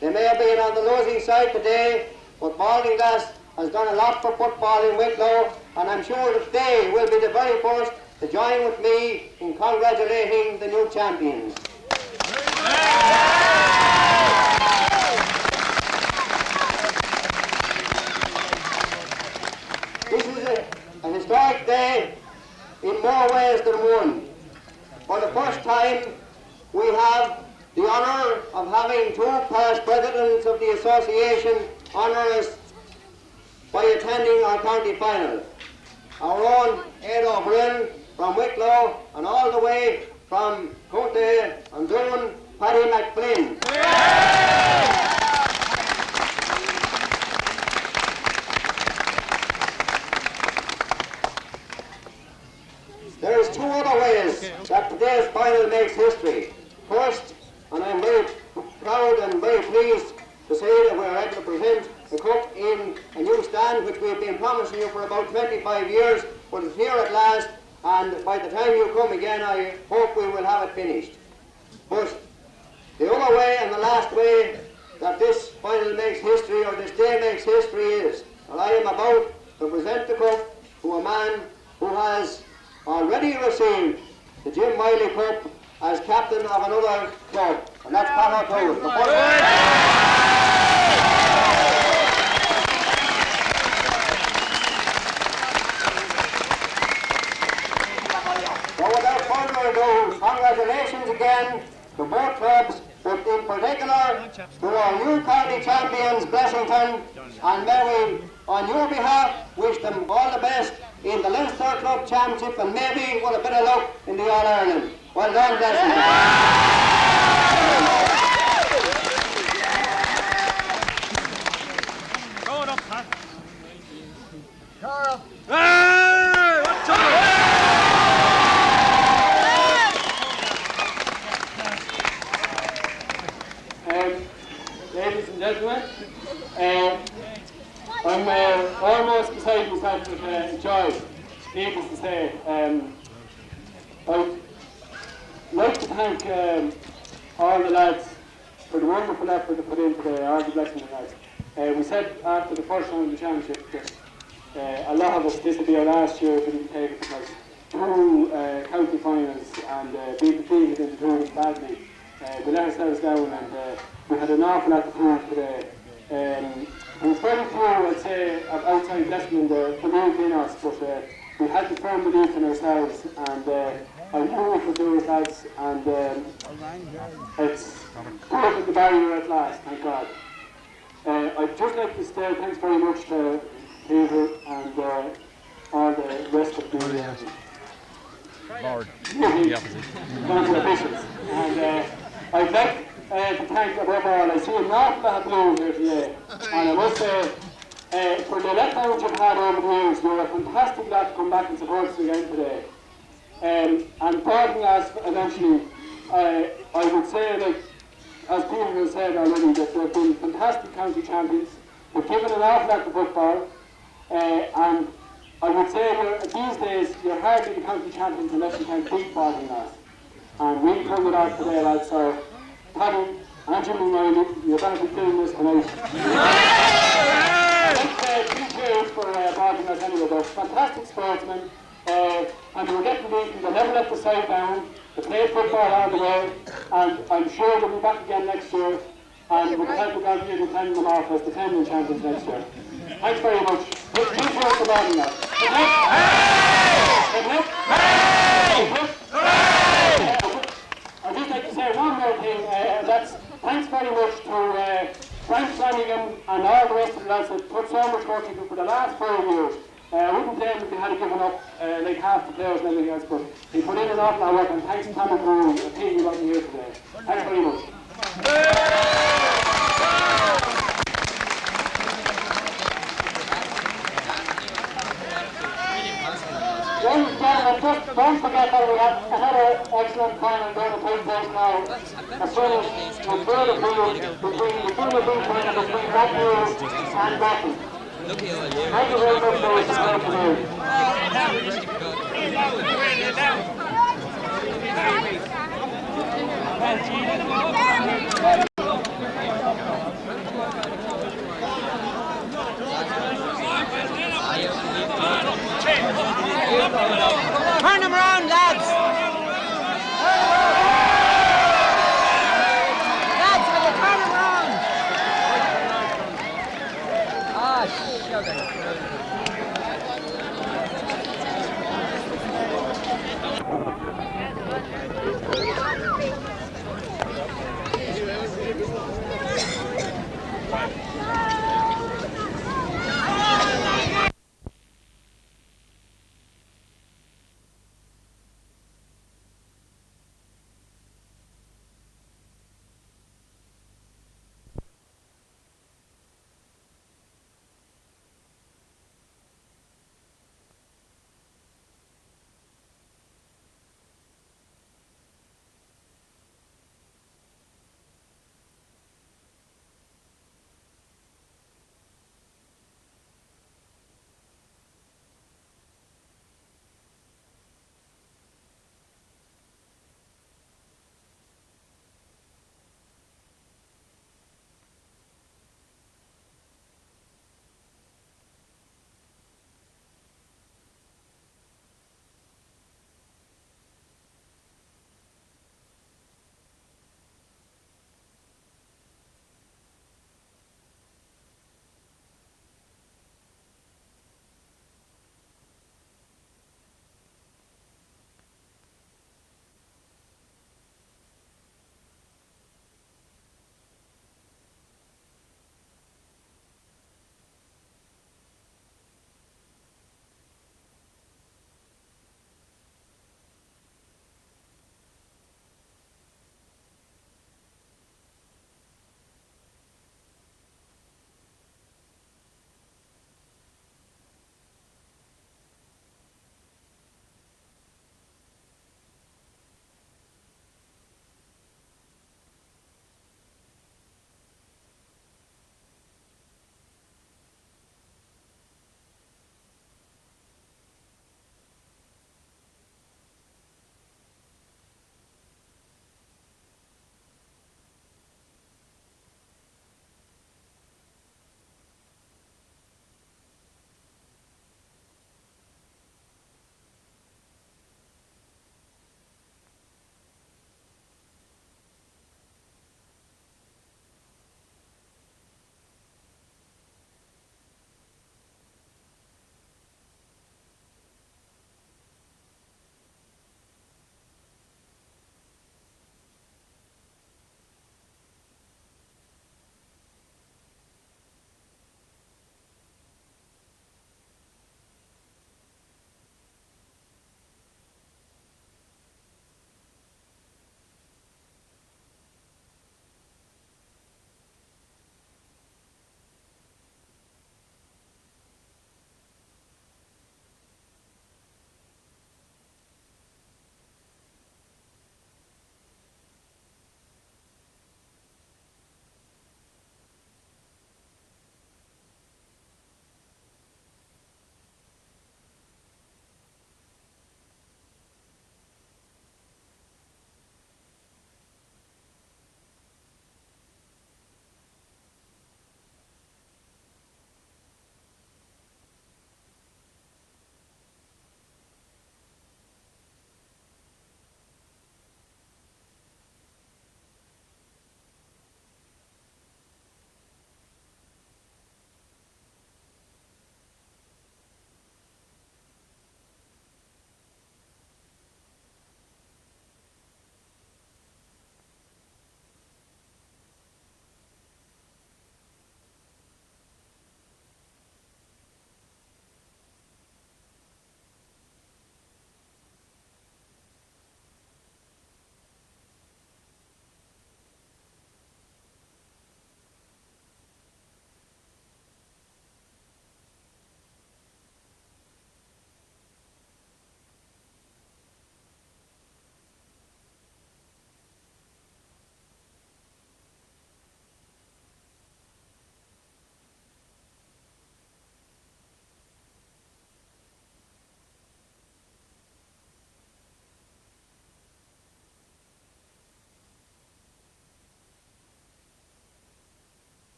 S6: They may have been on the losing side today, but Baltinglass has done a lot for football in Wicklow, and I'm sure that they will be the very first to join with me in congratulating the new champions. This is a historic day in more ways than one. For the first time, we have the honour of having two past presidents of the association honour us by attending our county final. Our own Ed O'Brien from Wicklow, and all the way from County and Doon, Paddy McFlynn. There is two other ways that today's final makes history. First, and I'm very proud and very pleased to say that we're able to present the cup in a new stand which we've been promising you for about 25 years, but it's here at last, and by the time you come again I hope we will have it finished. But the other way and the last way that this final makes history, or this day makes history, is that I am about to present the cup to a man who has already received the Jim Miley Cup as captain of another club, and that's Pat O'Toole. So without further ado, congratulations again to both clubs, but in particular to our new county champions, Blessington, and may we, on your behalf, wish them all the best in the Leinster Club Championship, and maybe with a bit of luck in the All-Ireland. Well done, Blessington.
S7: Ladies and gentlemen, I'm almost beside myself with joy, needless to say. I'd like to thank all the lads for the wonderful effort they put in today, all the Blessington lads. We said after the first round of the championship that a lot of us, this would be our last year if we didn't take it, because two county finals and being defeated in the two badly, we let ourselves down, and we had an awful lot to prove today. There was very few, I'd say, of outside Blessington that believed in us, but we had the firm belief in ourselves, and I knew we could do it, lads, and it's broken the barrier at last, thank God. I'd just like to say thanks very much to Peter and all the rest of the
S5: Lord,
S7: the officers. And I'd like to thank above all, I see an awful lot of blue here today, and I must say, for the letdowns you've had over the years, you're a fantastic lot to come back and support us again today. And talking as eventually, I would say, like, as Peter has said already, that they've been fantastic county champions. They've given an awful lot to football, and I would say these days you're hardly the county champions unless you can beat Baltimore. And we pulled it out today, lads. So, Paddy and Jimmy Riley, you're going to be doing this tonight. Let's two cheers for Baltimore anyway. They're fantastic sportsmen, and they were getting beaten. They never let the side down. They played football all the way, and I'm sure they'll be back again next year. And with the help of God, we'll be sending them off as defending champions next year. Thanks very much. Two cheers for Baltimore. I'd just like to say one more thing, that's thanks very much to Frank Flanagan and all the rest of the lads that put so much work into for the last 4 years. I wouldn't blame them if they had given up like half the players and everything else, but they put in an awful lot of work, and thanks to Tommy Brew and Pete you got me here today. Thanks very much. Ladies and gentlemen, just don't forget that we have another excellent final going to take place now. As soon as the third appeal between the junior B final between Blackpool and Bucky. Thank you very much for your time today.